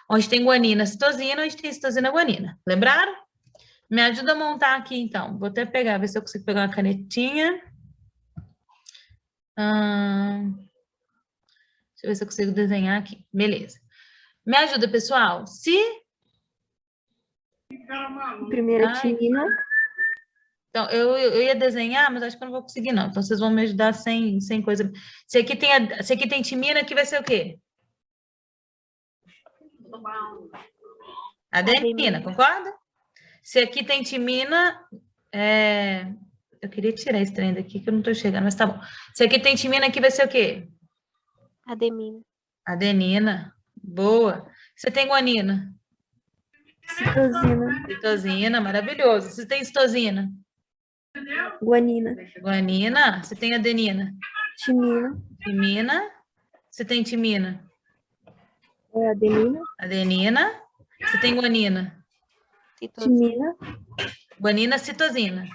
Onde tem guanina, citosina, onde tem citosina, guanina. Lembraram? Me ajuda a montar aqui, então. Vou até pegar, ver se eu consigo pegar uma canetinha. Deixa eu ver se eu consigo desenhar aqui. Beleza. Me ajuda, pessoal. Se... Primeira timina. Então, eu ia desenhar, mas acho que eu não vou conseguir, não. Então, vocês vão me ajudar sem coisa. Se aqui tem timina, aqui vai ser o quê? Adenina, concorda? Se aqui tem timina, eu queria tirar esse trem daqui, que eu não estou chegando, mas tá bom. Se aqui tem timina, aqui vai ser o quê? Adenina. Adenina. Boa. Você tem guanina? Citosina. Citosina, maravilhoso. Você tem citosina? Guanina. Guanina. Você tem adenina? Timina. Timina. Você tem timina? Adenina. Adenina. Você tem guanina? Timina. Guanina, citosina.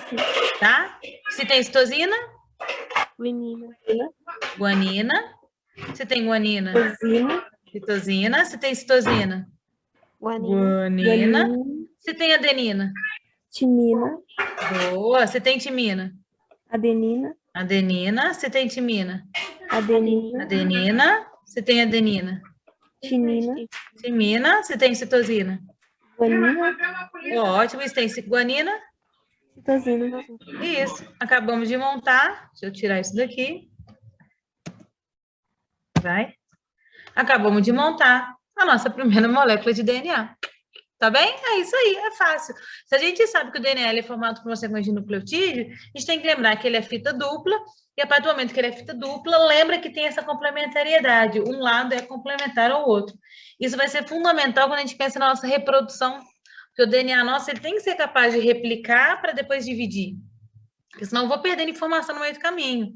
Sim. Tá? Se tem citosina? Guanina. Guanina. Você tem guanina? Citosina. Citosina. Você tem citosina? Guanina. Guanina. Você tem adenina? Timina. Boa. Você tem timina? Adenina. Adenina. Você tem timina? Adenina. Adenina. Você tem adenina? Timina. Timina. Você tem citosina? Guanina. Ótimo. Você tem guanina? Citosina. Isso. Acabamos de montar. Deixa eu tirar isso daqui. Vai. Acabamos de montar a nossa primeira molécula de DNA. Tá bem? É isso aí, é fácil. Se a gente sabe que o DNA é formado por uma sequência de nucleotídeo, a gente tem que lembrar que ele é fita dupla, e a partir do momento que ele é fita dupla, lembra que tem essa complementariedade. Um lado é complementar ao outro. Isso vai ser fundamental quando a gente pensa na nossa reprodução, porque o DNA nosso ele tem que ser capaz de replicar para depois dividir. Porque senão eu vou perdendo informação no meio do caminho.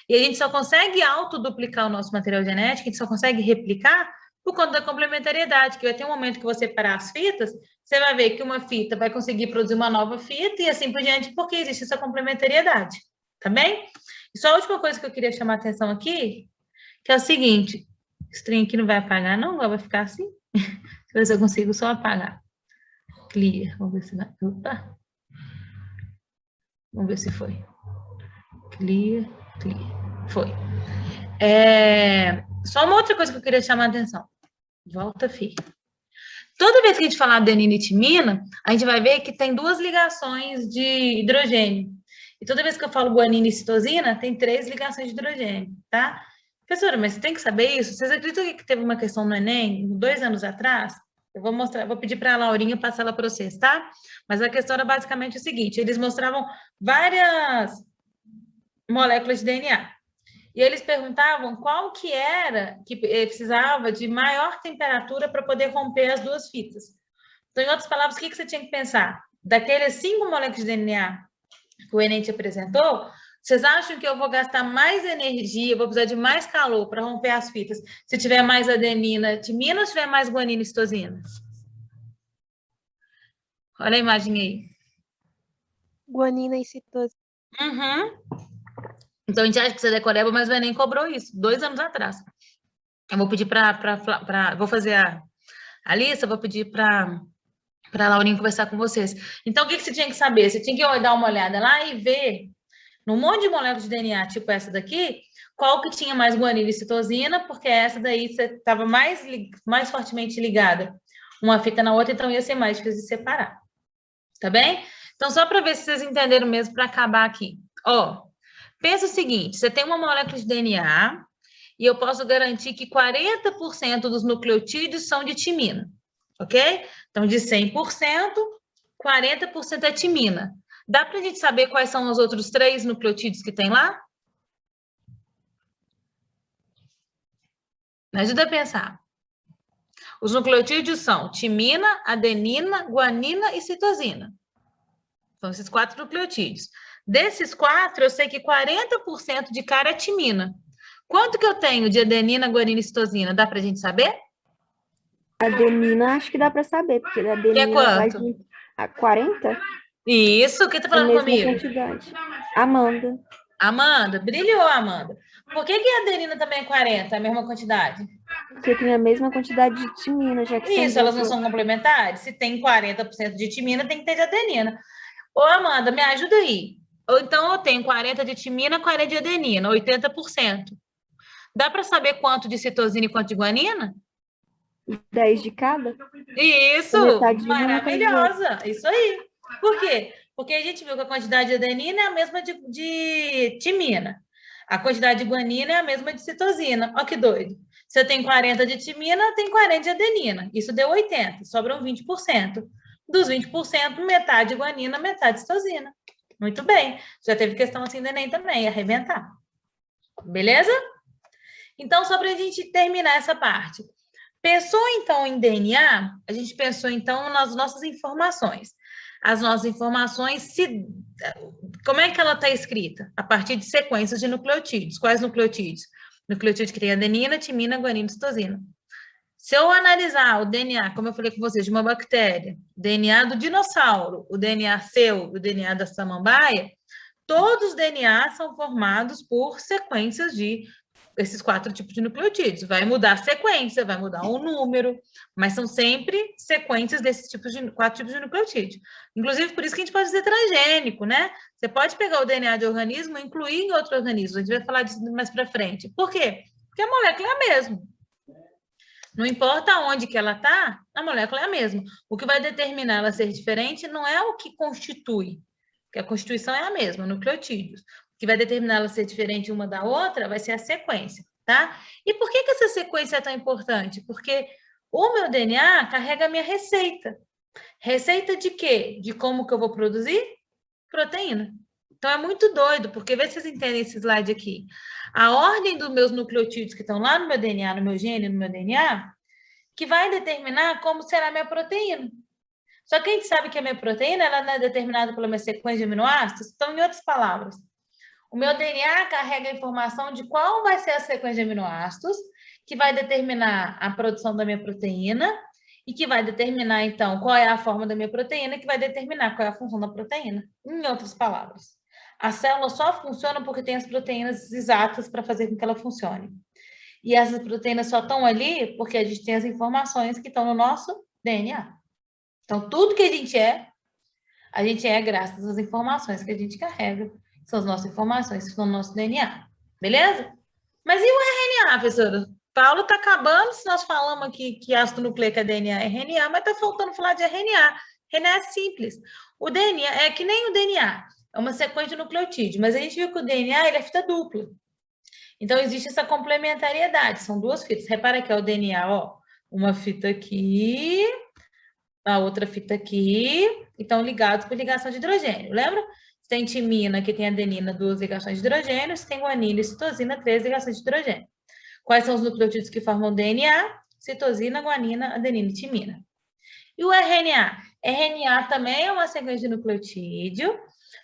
E a gente só consegue autoduplicar o nosso material genético, a gente só consegue replicar por conta da complementariedade, que vai ter um momento que você parar as fitas, você vai ver que uma fita vai conseguir produzir uma nova fita e assim por diante, porque existe essa complementariedade, tá bem? E só a última coisa que eu queria chamar a atenção aqui, que é o seguinte, esse trem aqui não vai apagar não, vai ficar assim. Deixa eu ver se eu consigo só apagar. Clear, vamos ver se vai. Opa! Vamos ver se foi. Clear. Foi. Só uma outra coisa que eu queria chamar a atenção. Volta, filho. Toda vez que a gente falar de adenina e timina, a gente vai ver que tem duas ligações de hidrogênio. E toda vez que eu falo guanina e citosina, tem 3 ligações de hidrogênio, tá? Professora, mas você tem que saber isso? Vocês acreditam que teve uma questão no Enem, 2 anos atrás? Eu vou mostrar, vou pedir para a Laurinha passar ela para vocês, tá? Mas a questão era basicamente o seguinte, eles mostravam várias moléculas de DNA. E eles perguntavam qual que era que precisava de maior temperatura para poder romper as duas fitas. Então, em outras palavras, o que você tinha que pensar? Daqueles 5 moléculas de DNA que o Enem te apresentou, vocês acham que eu vou gastar mais energia, vou precisar de mais calor para romper as fitas se tiver mais adenina, timina ou se tiver mais guanina e citosina? Olha a imagem aí. Guanina e citosina. Uhum. Então, a gente acha que você decoreba, mas o Enem cobrou isso, 2 anos atrás. Eu vou pedir vou fazer a lista, vou pedir para a Laurinha conversar com vocês. Então, o que você tinha que saber? Você tinha que dar uma olhada lá e ver, num monte de moléculas de DNA, tipo essa daqui, qual que tinha mais guanina e citosina, porque essa daí você estava mais fortemente ligada uma fita na outra, então ia ser mais difícil de separar. Tá bem? Então, só para ver se vocês entenderam mesmo, para acabar aqui. Ó, pensa o seguinte, você tem uma molécula de DNA e eu posso garantir que 40% dos nucleotídeos são de timina, ok? Então, de 100%, 40% é timina. Dá para a gente saber quais são os outros 3 nucleotídeos que tem lá? Me ajuda a pensar. Os nucleotídeos são timina, adenina, guanina e citosina. São esses 4 nucleotídeos. Desses 4, eu sei que 40% de cara é timina. Quanto que eu tenho de adenina, guanina e citosina? Dá pra gente saber? Adenina, acho que dá para saber, porque a adenina Que é vai quanto? de 40, Isso, quem tá a falando mesma comigo? quantidade. Amanda. Amanda, brilhou, Amanda. Por que a adenina também é 40, a mesma quantidade? Porque tem a mesma quantidade de timina, já que Isso, são elas não duplas. são complementares? Se tem 40% de timina, tem que ter de adenina. Ô, Amanda, me ajuda aí. Ou então eu tenho 40 de timina, 40 de adenina, 80%. Dá para saber quanto de citosina e quanto de guanina? 10 de cada? Isso, Metade de uma, metade de outra. maravilhosa. Isso aí. Por quê? Porque a gente viu que a quantidade de adenina é a mesma de timina. A quantidade de guanina é a mesma de citosina. Olha que doido. Se eu tenho 40 de timina, tem 40 de adenina. Isso deu 80, sobram 20%. Dos 20%, metade de guanina, metade de citosina. Muito bem. Já teve questão assim do Enem também, arrebentar. Beleza? Então, só para a gente terminar essa parte. Pensou, então, em DNA? A gente pensou, então, nas nossas informações. As nossas informações, como é que ela está escrita? A partir de sequências de nucleotídeos. Quais nucleotídeos? Nucleotídeo que tem adenina, timina, guanina e citosina. Se eu analisar o DNA, como eu falei com vocês, de uma bactéria, DNA do dinossauro, o DNA seu, o DNA da samambaia, todos os DNA são formados por sequências de esses 4 tipos de nucleotídeos. Vai mudar a sequência, vai mudar o número, mas são sempre sequências desses 4 tipos de nucleotídeo. Inclusive, por isso que a gente pode dizer transgênico, né? Você pode pegar o DNA de organismo e incluir em outro organismo. A gente vai falar disso mais para frente. Por quê? Porque a molécula é a mesma. Não importa onde que ela está, a molécula é a mesma. O que vai determinar ela ser diferente não é o que constitui, porque a constituição é a mesma, nucleotídeos. O que vai determinar ela ser diferente uma da outra vai ser a sequência, tá? E por que essa sequência é tão importante? Porque o meu DNA carrega a minha receita. Receita de quê? De como que eu vou produzir? Proteína. Então, é muito doido, porque vê se vocês entendem esse slide aqui. A ordem dos meus nucleotídeos que estão lá no meu DNA, no meu gene, no meu DNA, que vai determinar como será a minha proteína. Só que a gente sabe que a minha proteína ela não é determinada pela minha sequência de aminoácidos. Então, em outras palavras, o meu DNA carrega a informação de qual vai ser a sequência de aminoácidos, que vai determinar a produção da minha proteína, e que vai determinar, então, qual é a forma da minha proteína, que vai determinar qual é a função da proteína. Em outras palavras, a célula só funciona porque tem as proteínas exatas para fazer com que ela funcione. E essas proteínas só estão ali porque a gente tem as informações que estão no nosso DNA. Então, tudo que a gente é graças às informações que a gente carrega. São as nossas informações, que são o nosso DNA. Beleza? Mas e o RNA, professora? Paulo está acabando se nós falamos aqui que ácido nucleico é DNA e RNA, mas está faltando falar de RNA. RNA é simples. O DNA é que nem o DNA, é uma sequência de nucleotídeo, mas a gente viu que o DNA ele é fita dupla. Então, existe essa complementariedade, são duas fitas. Repara que é o DNA, ó, uma fita aqui, a outra fita aqui, e estão ligados por ligação de hidrogênio, lembra? Se tem timina, que tem adenina, 2 ligações de hidrogênio, se tem guanina e citosina, 3 ligações de hidrogênio. Quais são os nucleotídeos que formam o DNA? Citosina, guanina, adenina e timina. E o RNA? RNA também é uma sequência de nucleotídeo.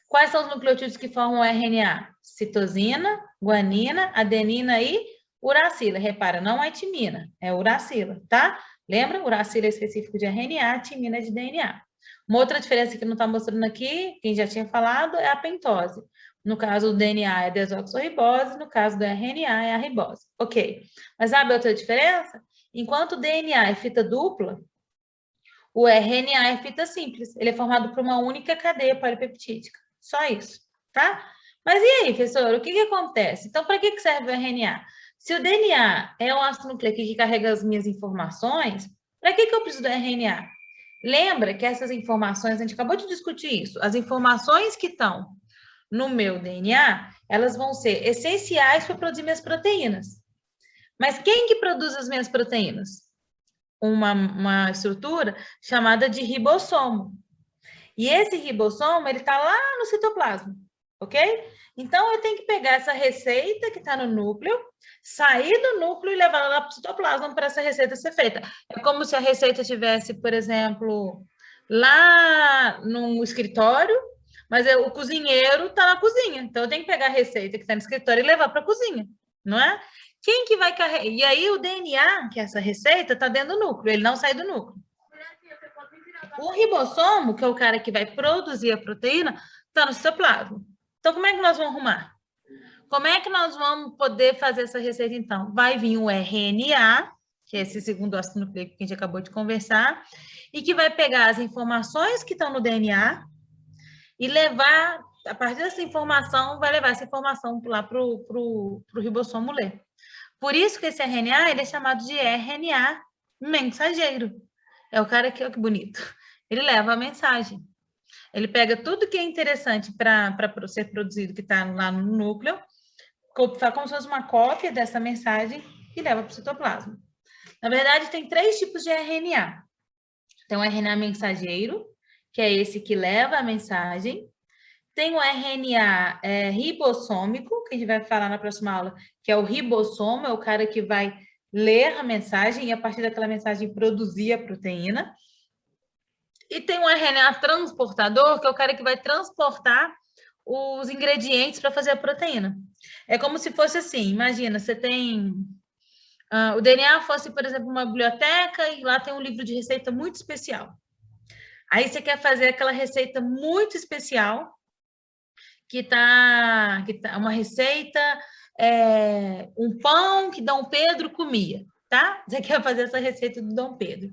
Quais são os nucleotídeos que formam o RNA? Citosina, guanina, adenina e uracila. Repara, não é timina, é uracila, tá? Lembra? Uracila é específico de RNA, timina é de DNA. Uma outra diferença que não está mostrando aqui, quem já tinha falado, é a pentose. No caso do DNA é a desoxirribose, no caso do RNA é a ribose. Ok. Mas sabe outra diferença? Enquanto o DNA é fita dupla, o RNA é fita simples. Ele é formado por uma única cadeia polipeptídica. Só isso, tá? Mas e aí, professor, o que acontece? Então, para que serve o RNA? Se o DNA é um ácido nucleico que carrega as minhas informações, para que eu preciso do RNA? Lembra que essas informações, a gente acabou de discutir isso, as informações que estão no meu DNA, elas vão ser essenciais para produzir minhas proteínas. Mas quem que produz as minhas proteínas? Uma estrutura chamada de ribossomo. E esse ribossomo, ele está lá no citoplasma, ok? Então, eu tenho que pegar essa receita que está no núcleo, sair do núcleo e levar ela lá para o citoplasma para essa receita ser feita. É como se a receita estivesse, por exemplo, lá no escritório, mas o cozinheiro está na cozinha. Então, eu tenho que pegar a receita que está no escritório e levar para a cozinha, não é? Quem que vai carregar? E aí, o DNA, que é essa receita, está dentro do núcleo, ele não sai do núcleo. O ribossomo, que é o cara que vai produzir a proteína, está no citoplasma. Então, como é que nós vamos arrumar? Como é que nós vamos poder fazer essa receita, então? Vai vir o RNA, que é esse segundo ácido nucleico que a gente acabou de conversar, e que vai pegar as informações que estão no DNA e levar, a partir dessa informação, vai levar essa informação lá para o ribossomo ler. Por isso que esse RNA ele é chamado de RNA mensageiro. É o cara que, olha que bonito. Ele leva a mensagem. Ele pega tudo que é interessante para ser produzido, que está lá no núcleo, faz como se fosse uma cópia dessa mensagem e leva para o citoplasma. Na verdade, tem 3 tipos de RNA. Tem o RNA mensageiro, que é esse que leva a mensagem. Tem o RNA ribossômico, que a gente vai falar na próxima aula, que é o ribossomo, é o cara que vai ler a mensagem e, a partir daquela mensagem, produzir a proteína. E tem um RNA transportador, que é o cara que vai transportar os ingredientes para fazer a proteína. É como se fosse assim, imagina, você tem... o DNA fosse, por exemplo, uma biblioteca e lá tem um livro de receita muito especial. Aí você quer fazer aquela receita muito especial, que tá uma receita, um pão que Dom Pedro comia, tá? Você quer fazer essa receita do Dom Pedro.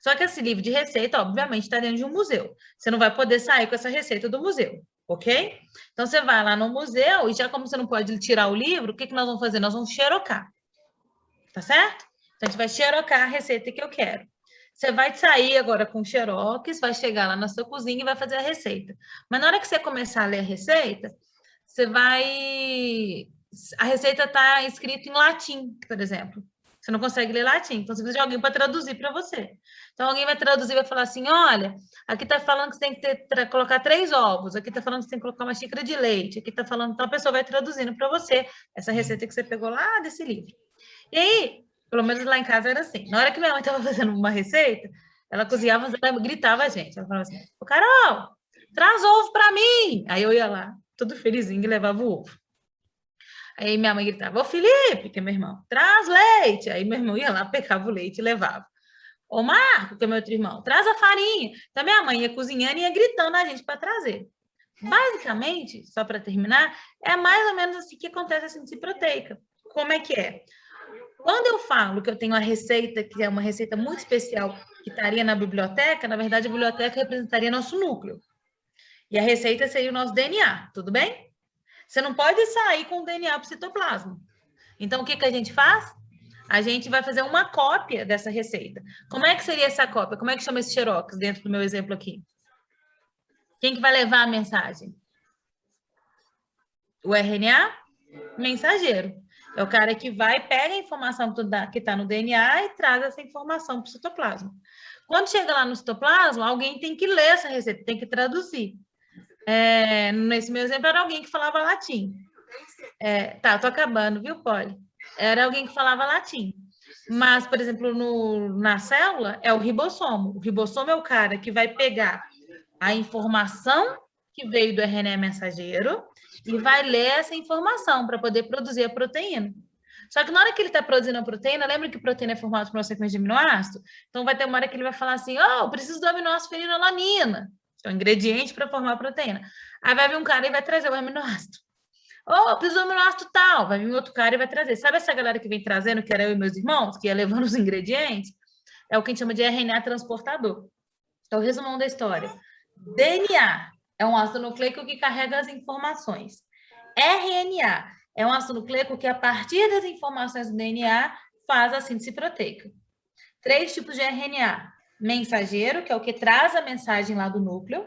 Só que esse livro de receita, obviamente, está dentro de um museu. Você não vai poder sair com essa receita do museu, ok? Então, você vai lá no museu e já como você não pode tirar o livro, o que nós vamos fazer? Nós vamos xerocar, tá certo? Então, a gente vai xerocar a receita que eu quero. Você vai sair agora com o xerox, vai chegar lá na sua cozinha e vai fazer a receita. Mas na hora que você começar a ler a receita, você vai... A receita está escrita em latim, por exemplo. Você não consegue ler latim, então você precisa de alguém para traduzir para você. Então, alguém vai traduzir, vai falar assim, olha, aqui está falando que você tem que colocar 3 ovos, aqui está falando que você tem que colocar uma xícara de leite, aqui está falando, então a pessoa vai traduzindo para você essa receita que você pegou lá desse livro. E aí, pelo menos lá em casa era assim, na hora que minha mãe estava fazendo uma receita, ela cozinhava, ela gritava a gente, ela falava assim, ô Carol, traz ovo para mim! Aí eu ia lá, todo felizinho, e levava o ovo. Aí minha mãe gritava, ô Felipe, que é meu irmão, traz leite. Aí meu irmão ia lá, pegava o leite e levava. Ô Marco, que é meu outro irmão, traz a farinha. Então minha mãe ia cozinhando e ia gritando a gente para trazer. Basicamente, só para terminar, é mais ou menos assim que acontece a síntese proteica. Como é que é? Quando eu falo que eu tenho uma receita, que é uma receita muito especial, que estaria na biblioteca, na verdade a biblioteca representaria nosso núcleo. E a receita seria o nosso DNA, tudo bem? Você não pode sair com o DNA para o citoplasma. Então, o que a gente faz? A gente vai fazer uma cópia dessa receita. Como é que seria essa cópia? Como é que chama esse xerox dentro do meu exemplo aqui? Quem que vai levar a mensagem? O RNA? Mensageiro. É o cara que vai, pega a informação que está no DNA e traz essa informação para o citoplasma. Quando chega lá no citoplasma, alguém tem que ler essa receita, tem que traduzir. Nesse meu exemplo, era alguém que falava latim. Tá, tô acabando, viu, Polly? Era alguém que falava latim. Mas, por exemplo, na célula, é o ribossomo. O ribossomo é o cara que vai pegar a informação que veio do RNA mensageiro e vai ler essa informação para poder produzir a proteína. Só que na hora que ele está produzindo a proteína, lembra que proteína é formada por uma sequência de aminoácidos? Então, vai ter uma hora que ele vai falar assim, preciso do aminoácido fenilalanina. É um ingrediente para formar a proteína. Aí vai vir um cara e vai trazer o aminoácido. Preciso do aminoácido tal. Vai vir outro cara e vai trazer. Sabe essa galera que vem trazendo, que era eu e meus irmãos, que ia levando os ingredientes? É o que a gente chama de RNA transportador. Então, resumão da história. DNA é um ácido nucleico que carrega as informações. RNA é um ácido nucleico que, a partir das informações do DNA, faz a síntese proteica. 3 tipos de RNA. Mensageiro, que é o que traz a mensagem lá do núcleo.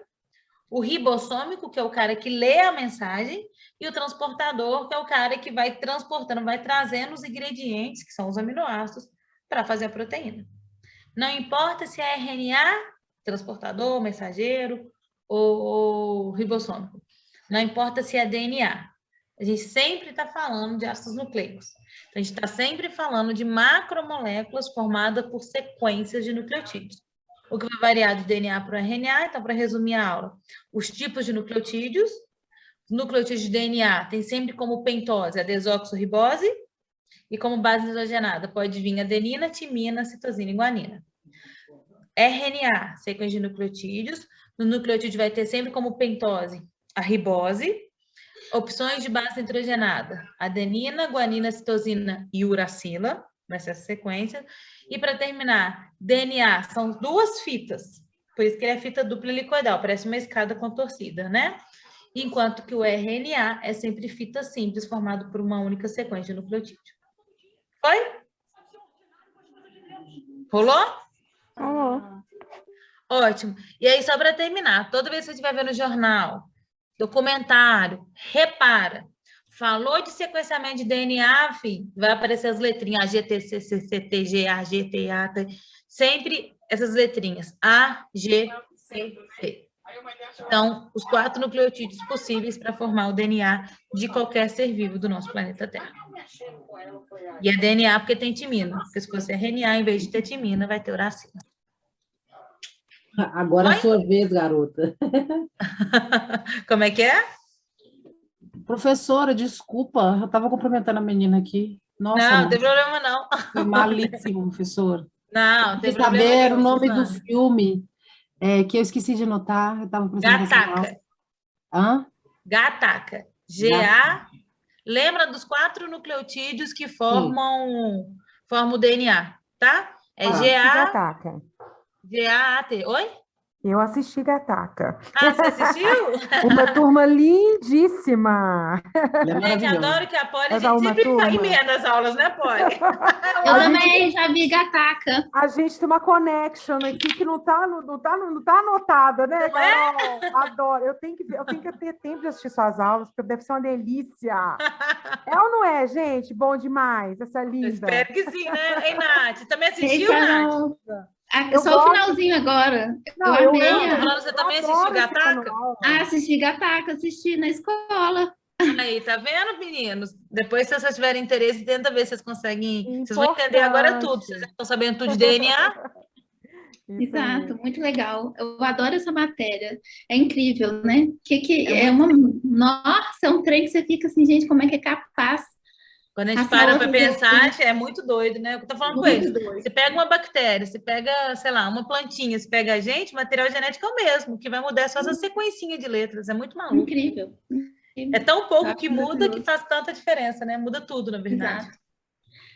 O ribossômico, que é o cara que lê a mensagem. E o transportador, que é o cara que vai transportando, vai trazendo os ingredientes, que são os aminoácidos, para fazer a proteína. Não importa se é RNA, transportador, mensageiro ou ribossômico. Não importa se é DNA. A gente sempre está falando de ácidos nucleicos. Então, a gente está sempre falando de macromoléculas formadas por sequências de nucleotídeos. O que vai variar do DNA para o RNA, então, para resumir a aula, os tipos de nucleotídeos. Nucleotídeos de DNA tem sempre como pentose a desoxirribose e como base nitrogenada pode vir adenina, timina, citosina e guanina. RNA, sequência de nucleotídeos. No nucleotídeo vai ter sempre como pentose a ribose. Opções de base nitrogenada, adenina, guanina, citosina e uracila, vai ser essa sequência. E para terminar, DNA são 2 fitas, por isso que ele é fita dupla helicoidal, parece uma escada contorcida, né? Enquanto que o RNA é sempre fita simples, formado por uma única sequência de nucleotídeo. Foi? Rolou? Rolou. Ótimo. E aí, só para terminar, toda vez que você estiver vendo jornal, documentário, repara, falou de sequenciamento de DNA, filho, vai aparecer as letrinhas A, G, T, C, C, C, T, G, A, G, T, A, T, sempre essas letrinhas, A, G, C, T. Então, os 4 nucleotídeos possíveis para formar o DNA de qualquer ser vivo do nosso planeta Terra. E é DNA porque tem timina, porque se fosse RNA, em vez de ter timina, vai ter uracila. Agora é a sua vez, garota. Como é que é? Professora, desculpa, eu estava cumprimentando a menina aqui. Nossa, não tem problema não. Foi malíssimo, professor. Não, tem problema não. Saber o nome do filme, que eu esqueci de anotar. Eu estava Gataca. Hã? Gataca. G-A. Lembra dos 4 nucleotídeos que formam o DNA, tá? É G-A... Gataca. G-A-A-T. Oi? Eu assisti Gataca. Ah, você assistiu? Uma turma lindíssima. Ela é Gente, maravilhosa. adoro que a Polly, a É da gente Uma sempre Turma. emenda as aulas, né, Polly? Eu A também já vi Gataca. A gente tem uma connection aqui que não tá anotada, né, Carol? Adoro. Eu tenho que ter tempo de assistir suas aulas, porque deve ser uma delícia. É ou não é, gente? Bom demais, essa Eu linda. espero que sim, né? Ei, Nath, também Ei, assistiu, Nath? Carol. Eu Só gosto. o finalzinho agora. Não, eu eu amei. Não, tô amo. falando, você também Eu assistiu adoro esse Gataca? manual. Assisti Gataca, assisti na escola. Aí, tá vendo, meninos? Depois, se vocês tiverem interesse, tenta ver se vocês conseguem. Vocês vão entender Importante. agora tudo. Vocês já estão sabendo tudo de DNA? Isso Exato, aí. muito legal. Eu adoro essa matéria. É incrível, né? É É uma. Nossa, é um trem que você fica assim, gente, como é que é capaz? Quando a gente Assim, para ela para fica pensar, é muito doido, né? Eu tô falando com muito eles. doida. Você pega uma bactéria, você pega, sei lá, uma plantinha, você pega a gente, o material genético é o mesmo, o que vai mudar é só essa sequencinha de letras. É muito maluco. Incrível. É tão pouco Acho que muda que maravilhoso. faz tanta diferença, né? Muda tudo, na verdade. Exato.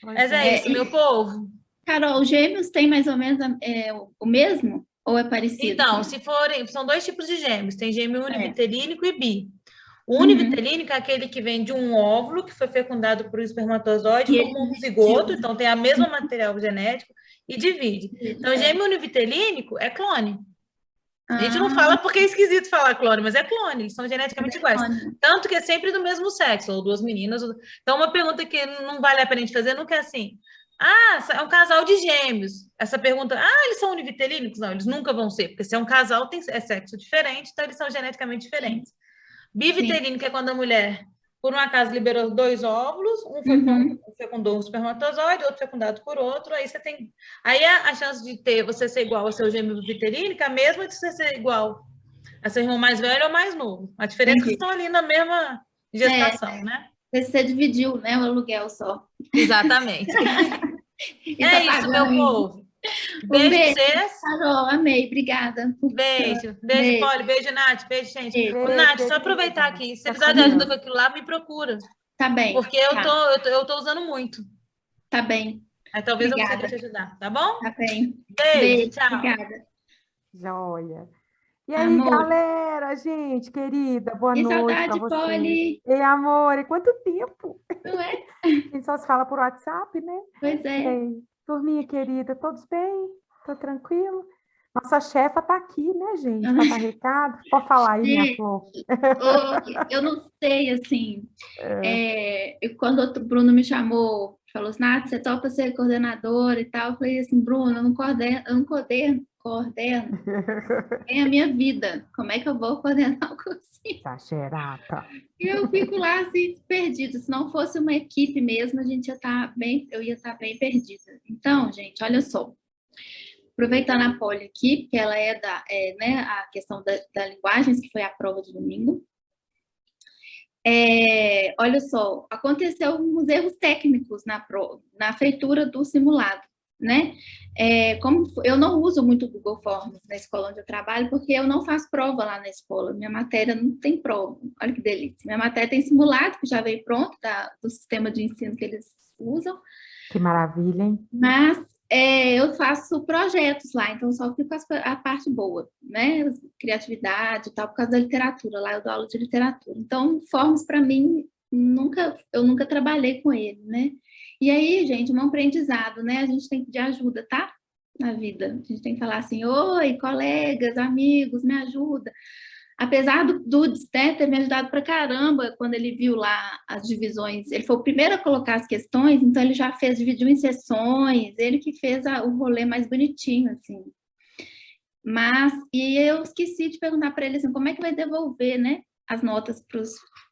Mas é isso, meu povo. Carol, gêmeos tem mais ou menos o mesmo? Ou é parecido? Então, se forem, são dois tipos de gêmeos, tem gêmeo univitelínico e bi. O Uhum. univitelínico é aquele que vem de um óvulo que foi fecundado por um espermatozoide, E forma um ele zigoto, dividiu. então tem a mesma material genético e divide. Então, gêmeo univitelínico é clone. A gente não fala porque é esquisito falar clone, mas é clone, eles são geneticamente iguais. Tanto que é sempre do mesmo sexo, ou duas meninas. Então, uma pergunta que não vale a pena a gente fazer nunca é assim: é um casal de gêmeos. Essa pergunta, eles são univitelínicos? Não, eles nunca vão ser, porque se é um casal, é sexo diferente, então eles são geneticamente diferentes. Bivitelínico é quando a mulher, por um acaso, liberou dois óvulos, um fecundou um espermatozoide, outro fecundado por outro, aí você tem... Aí a chance de você ser igual ao seu gêmeo bivitelínico é a mesma de você ser igual a seu irmão mais velho ou mais novo. A diferença é que estão ali na mesma gestação, né? Você dividiu, né, o aluguel só. Exatamente. É isso, meu povo. Beijo pra vocês. Carol, amei, obrigada. Beijo, Polly, beijo, Nath, beijo, gente. Beijo. Nath, só aproveitar aqui, se você precisar de ajuda com aquilo lá, me procura. Tá bem. Porque eu tô usando muito. Tá bem. Aí talvez Obrigada. eu consiga te ajudar, tá bom? Tá bem. Beijo, tchau. Obrigada. Joia. E aí, Amor. galera, gente, querida, boa Que noite saudade, pra você. Polly. Ei, amor, quanto tempo? Não é? A gente só se fala por WhatsApp, né? Pois é. Ei, turminha querida, todos bem? Tô tranquilo? Nossa chefa tá aqui, né, gente? Pra dar recado. Pode falar aí, minha flor. Eu não sei, assim, quando o Bruno me chamou, falou assim, Nath, você topa ser coordenadora e tal, eu falei assim, Bruno, eu não coordeno, é a minha vida, como é que eu vou coordenar o cursinho? Tá xerata. E eu fico lá, assim, perdida, se não fosse uma equipe mesmo, a gente eu ia estar bem perdida. Então, gente, olha só, aproveitando a Polly aqui, porque ela né, a questão da linguagens, que foi a prova de domingo. Olha só, aconteceu uns erros técnicos na feitura do simulado, né? Como eu não uso muito o Google Forms na escola onde eu trabalho, porque eu não faço prova lá na escola, minha matéria não tem prova, olha que delícia. Minha matéria tem simulado, que já veio pronto, do sistema de ensino que eles usam. Que maravilha, hein? Mas eu faço projetos lá, então só fico a parte boa, né? Criatividade e tal, por causa da literatura. Lá eu dou aula de literatura. Então, Forms, para mim, eu nunca trabalhei com ele, né? E aí, gente, um aprendizado, né? A gente tem que pedir ajuda, tá? Na vida. A gente tem que falar assim, oi, colegas, amigos, me ajuda. Apesar do Dudes, né, ter me ajudado pra caramba quando ele viu lá as divisões, ele foi o primeiro a colocar as questões, então ele já dividiu em sessões, ele que fez o rolê mais bonitinho, assim. E eu esqueci de perguntar para ele, assim, como é que vai devolver, né, as notas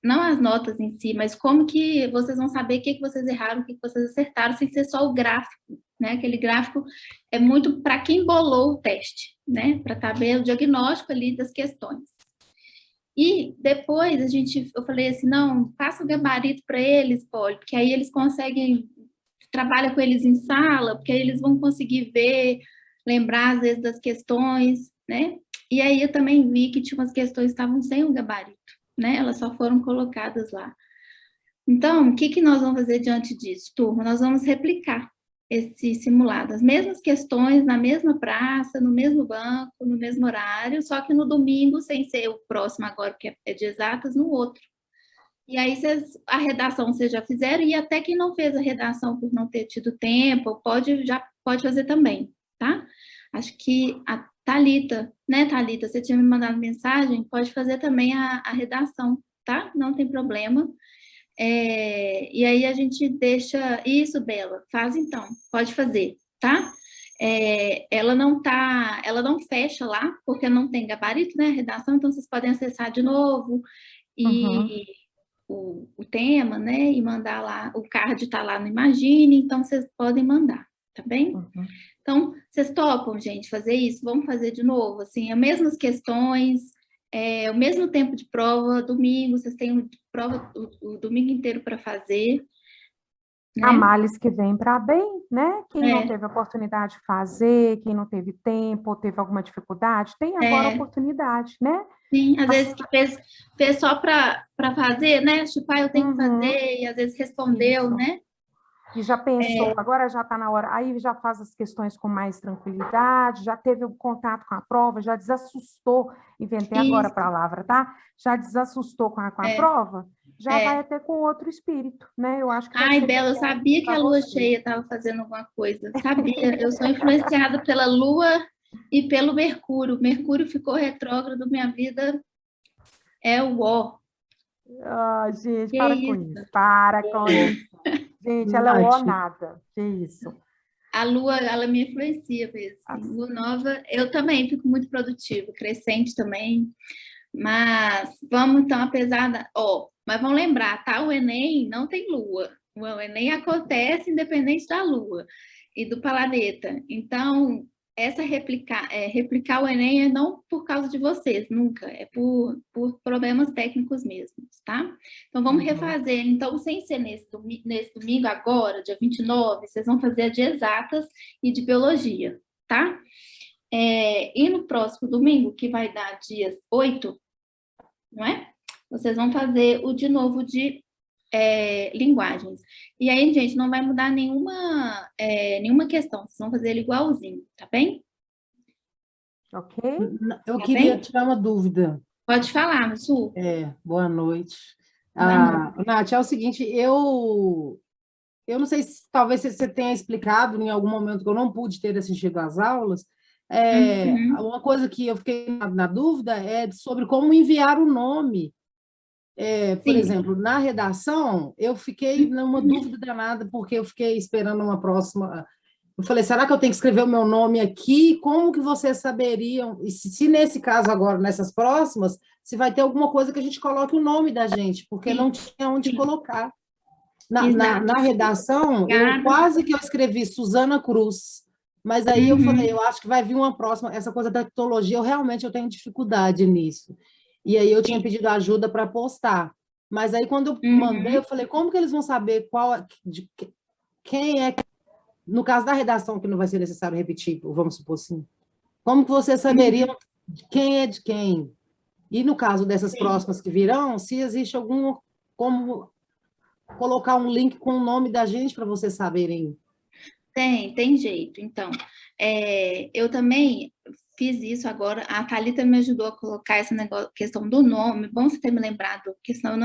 não as notas em si, mas como que vocês vão saber o que vocês erraram, o que vocês acertaram, sem ser só o gráfico, né, aquele gráfico é muito para quem bolou o teste, né, para saber o diagnóstico ali das questões. E depois eu falei assim, não, passa o gabarito para eles, Polly, porque aí eles conseguem, trabalha com eles em sala, porque aí eles vão conseguir ver, lembrar às vezes das questões, né? E aí eu também vi que tinha umas questões que estavam sem o gabarito, né? Elas só foram colocadas lá. Então, o que nós vamos fazer diante disso, turma? Nós vamos replicar, esse simulado. As mesmas questões, na mesma praça, no mesmo banco, no mesmo horário, só que no domingo, sem ser o próximo agora, que é de exatas, no outro. E aí, a redação vocês já fizeram, e até quem não fez a redação por não ter tido tempo, já pode fazer também, tá? Acho que a Thalita, né, Thalita, você tinha me mandado mensagem, pode fazer também a redação, tá? Não tem problema. E aí a gente deixa... Isso, Bela, faz então, pode fazer, tá? Ela não fecha lá, porque não tem gabarito, né, a redação, então vocês podem acessar de novo, e o tema, né, e mandar lá, o card está lá no Imagine, então vocês podem mandar, tá bem? Então, vocês topam, gente, fazer isso? Vamos fazer de novo, assim, as mesmas questões, o mesmo tempo de prova, domingo, vocês têm prova o domingo inteiro para fazer. Né? Há males que vêm para bem, né? Quem não teve a oportunidade de fazer, quem não teve tempo, ou teve alguma dificuldade, tem agora a oportunidade, né? Sim, às vezes que fez só para fazer, né? Tipo, eu tenho que fazer, e às vezes respondeu, Isso. né? E já pensou, agora já está na hora, aí já faz as questões com mais tranquilidade, já teve um contato com a prova, já desassustou, inventei agora a palavra, tá? Já desassustou com a prova, já vai até com outro espírito, né? Eu acho que Ai, Bela, eu sabia que a lua cheia estava fazendo alguma coisa, sabia? Eu sou influenciada pela lua e pelo Mercúrio. O Mercúrio ficou retrógrado, minha vida é o ó. Ah, gente, para com isso. Gente, ela é o nada. Que isso? A lua, ela me influencia mesmo. Assim. Lua nova, eu também fico muito produtiva, crescente também. Mas vamos então, mas vamos lembrar, tá? O Enem não tem lua. O Enem acontece independente da lua e do planeta. Então, replicar o Enem é não por causa de vocês, nunca. É por problemas técnicos mesmos, tá? Então, vamos refazer. Então, sem ser nesse domingo agora, dia 29, vocês vão fazer a de exatas e de biologia, tá? E no próximo domingo, que vai dar dias 8, não é? Vocês vão fazer o de novo de linguagens. E aí, gente, não vai mudar nenhuma questão. Vocês vão fazer ele igualzinho, tá bem? Ok. Eu queria tirar uma dúvida. Pode falar, Su. Boa noite. Boa noite. Nath, é o seguinte, eu não sei se talvez você tenha explicado em algum momento que eu não pude ter assistido às aulas. Uma coisa que eu fiquei na dúvida é sobre como enviar o nome. Por exemplo, na redação, eu fiquei numa dúvida danada, porque eu fiquei esperando uma próxima... Eu falei, será que eu tenho que escrever o meu nome aqui? Como que vocês saberiam? E se nesse caso agora, nessas próximas, se vai ter alguma coisa que a gente coloque o nome da gente, porque não tinha onde colocar. Na redação, eu quase que eu escrevi Suzana Cruz, mas aí eu falei, eu acho que vai vir uma próxima, essa coisa da tecnologia, eu tenho dificuldade nisso. E aí eu tinha pedido ajuda para postar. Mas aí quando eu mandei, eu falei, como que eles vão saber quem é, no caso da redação, que não vai ser necessário repetir, vamos supor assim, como que vocês saberiam quem é de quem? E no caso dessas próximas que virão, se existe como colocar um link com o nome da gente para vocês saberem? Tem jeito. Então, eu também fiz isso agora. A Thalita me ajudou a colocar essa questão do nome. Bom você ter me lembrado, porque senão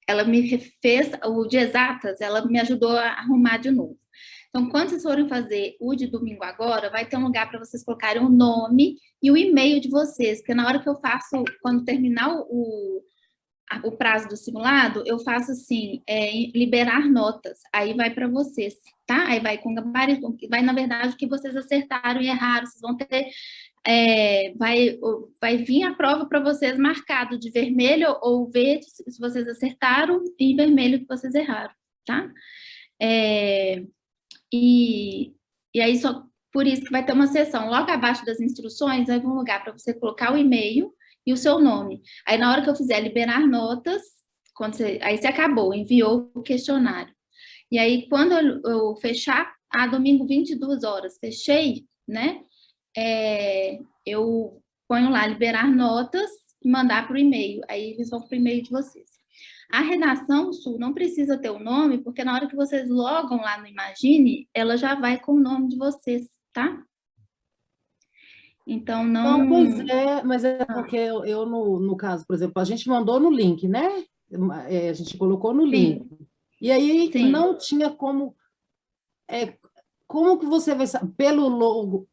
ela me fez o de exatas, ela me ajudou a arrumar de novo. Então, quando vocês forem fazer o de domingo agora, vai ter um lugar para vocês colocarem o nome e o e-mail de vocês, porque na hora que eu faço, quando terminar o prazo do simulado, eu faço assim, liberar notas, aí vai para vocês, tá? Aí vai com gabarito, vai na verdade o que vocês acertaram e erraram, vocês vão ter, vai vir a prova para vocês marcado de vermelho ou verde, se vocês acertaram, e vermelho que vocês erraram, tá? E aí só por isso que vai ter uma seção, logo abaixo das instruções, vai vir um lugar para você colocar o e-mail e o seu nome. Aí, na hora que eu fizer liberar notas, aí você acabou, enviou o questionário. E aí, quando eu fechar, domingo 22 horas, fechei, né? Eu ponho lá liberar notas e mandar para o e-mail. Aí, eles vão para o e-mail de vocês. A redação, Su, não precisa ter o nome, porque na hora que vocês logam lá no Imagine, ela já vai com o nome de vocês, tá? Então, Não, pois não... é, mas é porque eu no caso, por exemplo, a gente mandou no link, né? A gente colocou no link. E aí Sim. não tinha como... como que você vai saber? Pelo logo...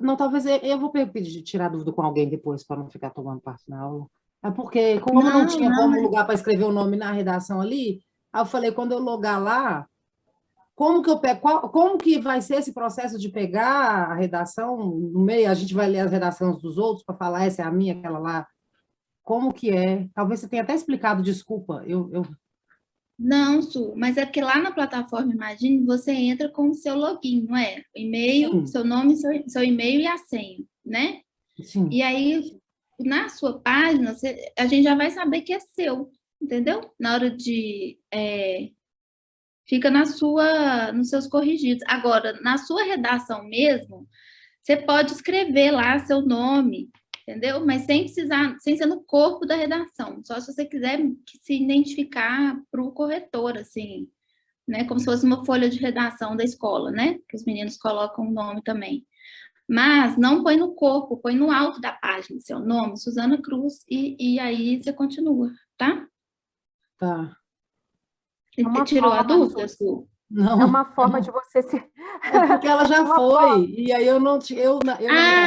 Não, talvez eu vou pedir tirar dúvida com alguém depois, para não ficar tomando parte na aula. É porque, como não tinha como lugar para escrever o nome na redação ali, aí eu falei, quando eu logar lá, como que eu pego, como que vai ser esse processo de pegar a redação no meio? A gente vai ler as redações dos outros para falar, essa é a minha, aquela lá. Como que é? Talvez você tenha até explicado, desculpa. Não, Su, mas é porque lá na plataforma Imagine, você entra com o seu login, não é? O e-mail, Sim. seu nome, seu e-mail e a senha, né? Sim. E aí, na sua página, a gente já vai saber que é seu, entendeu? Na hora de... fica nos seus corrigidos. Agora, na sua redação mesmo, você pode escrever lá seu nome, entendeu? Mas sem ser no corpo da redação. Só se você quiser se identificar para o corretor, assim, né? Como se fosse uma folha de redação da escola, né? Que os meninos colocam o nome também. Mas não põe no corpo, põe no alto da página, seu nome, Suzana Cruz, e aí você continua, tá? Tá. Você tirou a dúvida, Su? Não. É uma forma de você se... É porque ela já foi, e aí eu não tinha...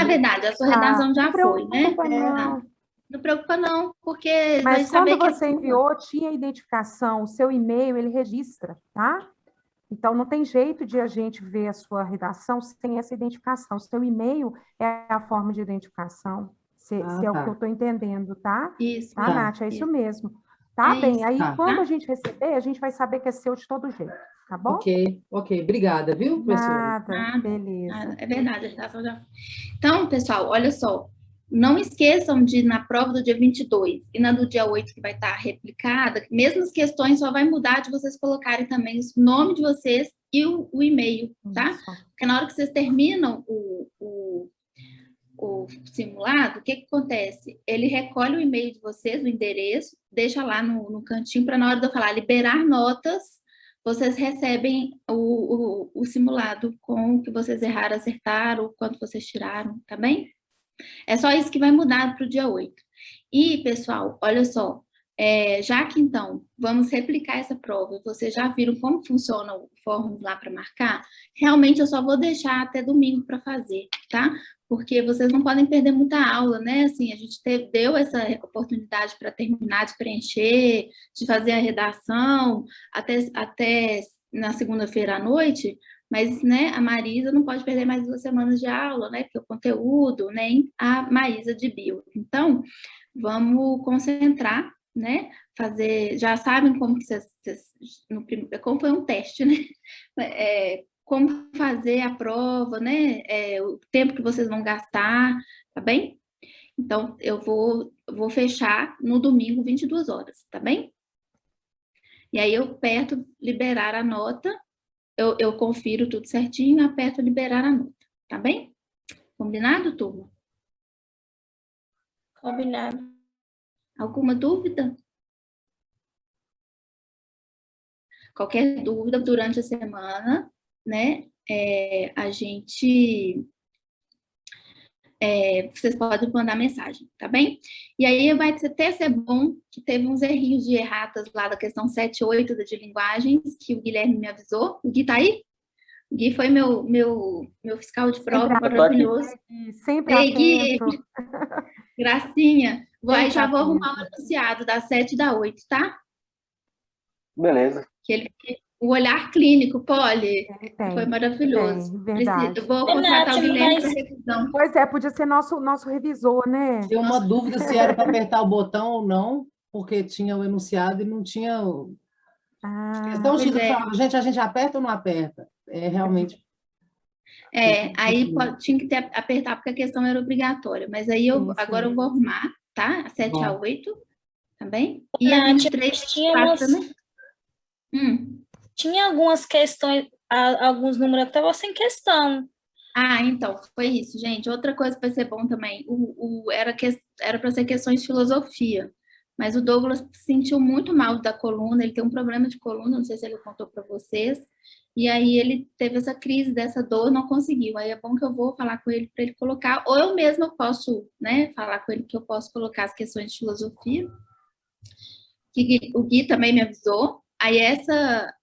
Verdade, a sua redação já foi, né? Não. Não preocupa não, porque... Mas quando você enviou, tinha identificação, o seu e-mail, ele registra, tá? Então, não tem jeito de a gente ver a sua redação sem essa identificação. O seu e-mail é a forma de identificação, se é o que eu estou entendendo, tá? Isso. Tá, Nath? É isso mesmo. Tá bem? Aí, quando a gente receber, a gente vai saber que é seu de todo jeito, tá bom? Ok. Obrigada, viu, professora? Nada, beleza. É verdade, a redação já... Então, pessoal, olha só, não esqueçam de, na prova do dia 22 e na do dia 8, que vai estar replicada, mesmo as questões só vai mudar de vocês colocarem também o nome de vocês e o e-mail, tá? Porque na hora que vocês terminam o simulado, o que acontece? Ele recolhe o e-mail de vocês, o endereço, deixa lá no cantinho para na hora de eu falar liberar notas, vocês recebem o simulado com o que vocês erraram, acertaram, o quanto vocês tiraram, tá bem? É só isso que vai mudar para o dia 8. E, pessoal, olha só, já que então vamos replicar essa prova, vocês já viram como funciona o fórum lá para marcar, realmente eu só vou deixar até domingo para fazer, tá? Porque vocês não podem perder muita aula, né? Assim, a gente deu essa oportunidade para terminar de preencher, de fazer a redação, até na segunda-feira à noite, mas, né, a Marisa não pode perder mais 2 semanas de aula, né? Porque o conteúdo, nem a Maísa de Bio. Então, vamos concentrar, né? Já sabem como que como foi um teste, né? Como fazer a prova, né? O tempo que vocês vão gastar, tá bem? Então, eu vou fechar no domingo, 22 horas, tá bem? E aí, eu aperto liberar a nota, eu confiro tudo certinho, aperto liberar a nota, tá bem? Combinado, turma? Combinado. Alguma dúvida? Qualquer dúvida durante a semana, né? A gente... vocês podem mandar mensagem, tá bem? E aí vai até ser bom que teve uns errinhos de erratas lá da questão 7 e 8 de linguagens, que o Guilherme me avisou. O Gui tá aí? O Gui foi meu fiscal de prova, maravilhoso. Sempre Gui. atento. Gracinha. Já vou arrumar o anunciado da 7 e da 8, tá? Beleza. O olhar clínico, Poli, foi maravilhoso. Verdade. Eu vou contratar o Guilherme para revisão. Pois é, podia ser nosso revisor, né? Tem uma dúvida se era para apertar o botão ou não, porque tinha o enunciado e não tinha... Então, gente, a gente aperta ou não aperta? Realmente... aí tinha que apertar porque a questão era obrigatória, mas aí agora eu vou arrumar, tá? A 7 a 8, tá bem? E a 23, 4, né? Tinha algumas questões, alguns números que estavam sem questão. Então, foi isso, gente. Outra coisa que vai ser bom também, era para ser questões de filosofia, mas o Douglas sentiu muito mal da coluna, ele tem um problema de coluna, não sei se ele contou para vocês, e aí ele teve essa crise dessa dor, não conseguiu. Aí é bom que eu vou falar com ele para ele colocar, ou eu mesma posso, né, falar com ele que eu posso colocar as questões de filosofia, que o Gui também me avisou. Aí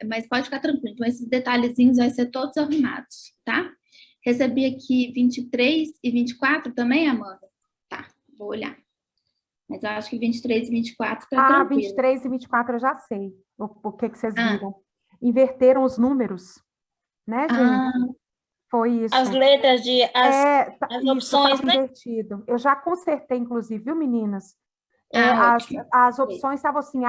mas pode ficar tranquilo, então esses detalhezinhos vai ser todos arrumados, tá? Recebi aqui 23 e 24 também, Amanda? Tá, vou olhar. Mas eu acho que 23 e 24 tá tranquilo. 23 e 24 eu já sei o que vocês viram. Inverteram os números, né, gente? Foi isso. As letras as isso, opções, estava né? invertido. Eu já consertei, inclusive, viu, meninas? Ótimo. As opções estavam assim,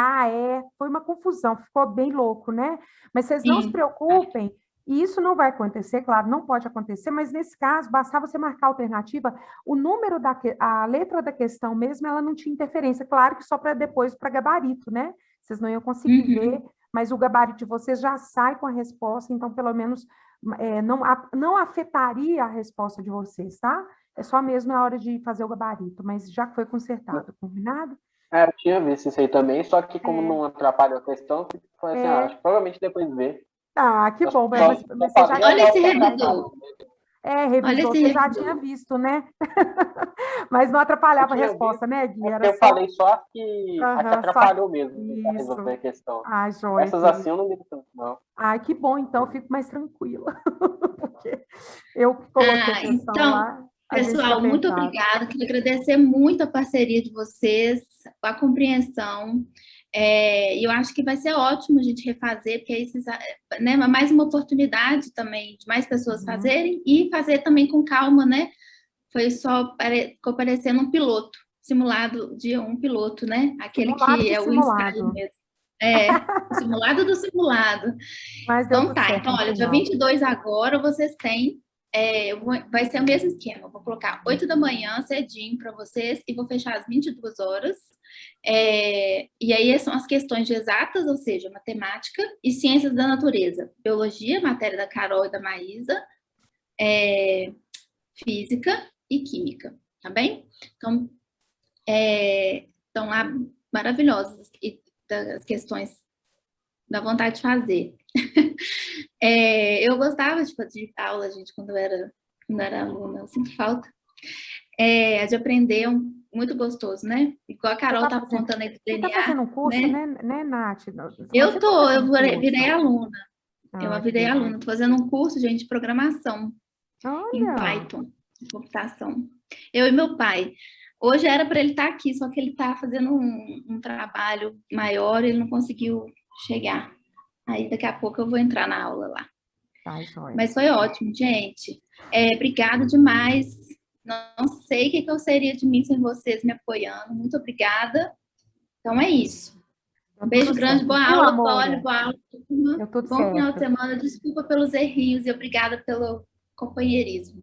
foi uma confusão, ficou bem louco, né? Mas vocês não se preocupem, e isso não vai acontecer, claro, não pode acontecer, mas nesse caso, bastava você marcar a alternativa, o número a letra da questão mesmo, ela não tinha interferência, claro que só para depois, para gabarito, né? Vocês não iam conseguir ver, mas o gabarito de vocês já sai com a resposta, então, pelo menos, não afetaria a resposta de vocês, tá? É só mesmo na hora de fazer o gabarito, mas já foi consertado, combinado? Eu tinha visto isso aí também, só que como não atrapalha a questão, foi assim, acho que provavelmente depois ver. Que bom, mas você já... Olha esse revisor. Revisor, você já tinha visto, né? Mas não atrapalhava a resposta, né, Gui? Eu falei só que atrapalhou mesmo para resolver a questão. Joia. Essas assim eu não ligo tanto, não. Que bom, então eu fico mais tranquila. Porque eu coloquei a questão lá. Pessoal, muito obrigada. Queria agradecer muito a parceria de vocês, a compreensão. Eu acho que vai ser ótimo a gente refazer, porque aí né, mais uma oportunidade também de mais pessoas fazerem e fazer também com calma, né? Ficou parecendo um piloto, simulado dia 1 piloto, né? Aquele que é o ensaio mesmo. O simulado do simulado. Então tá, então olha, dia 22 agora vocês têm. Vai ser o mesmo esquema, eu vou colocar 8 da manhã, cedinho para vocês, e vou fechar às 22 horas. E aí são as questões de exatas, ou seja, matemática e ciências da natureza. Biologia, matéria da Carol e da Maísa, física e química, tá bem? Então, estão lá maravilhosas, e as questões dá vontade de fazer. Eu gostava de fazer aula, gente, quando eu era aluna, eu sinto falta. De aprender, muito gostoso, né? Igual a Carol estava contando aí do DNA. Você está fazendo um curso, né, Nath? Eu virei aluna. Eu virei aluna, estou fazendo um curso, gente, de programação em Python, de computação. Eu e meu pai. Hoje era para ele estar aqui, só que ele está fazendo um trabalho maior e ele não conseguiu chegar. Aí daqui a pouco eu vou entrar na aula lá. Mas foi ótimo, gente. Obrigada demais. Não sei o que eu seria de mim sem vocês me apoiando. Muito obrigada. Então é isso. Um beijo grande, boa aula, Poli, boa aula. Bom final de semana. Desculpa pelos errinhos e obrigada pelo companheirismo.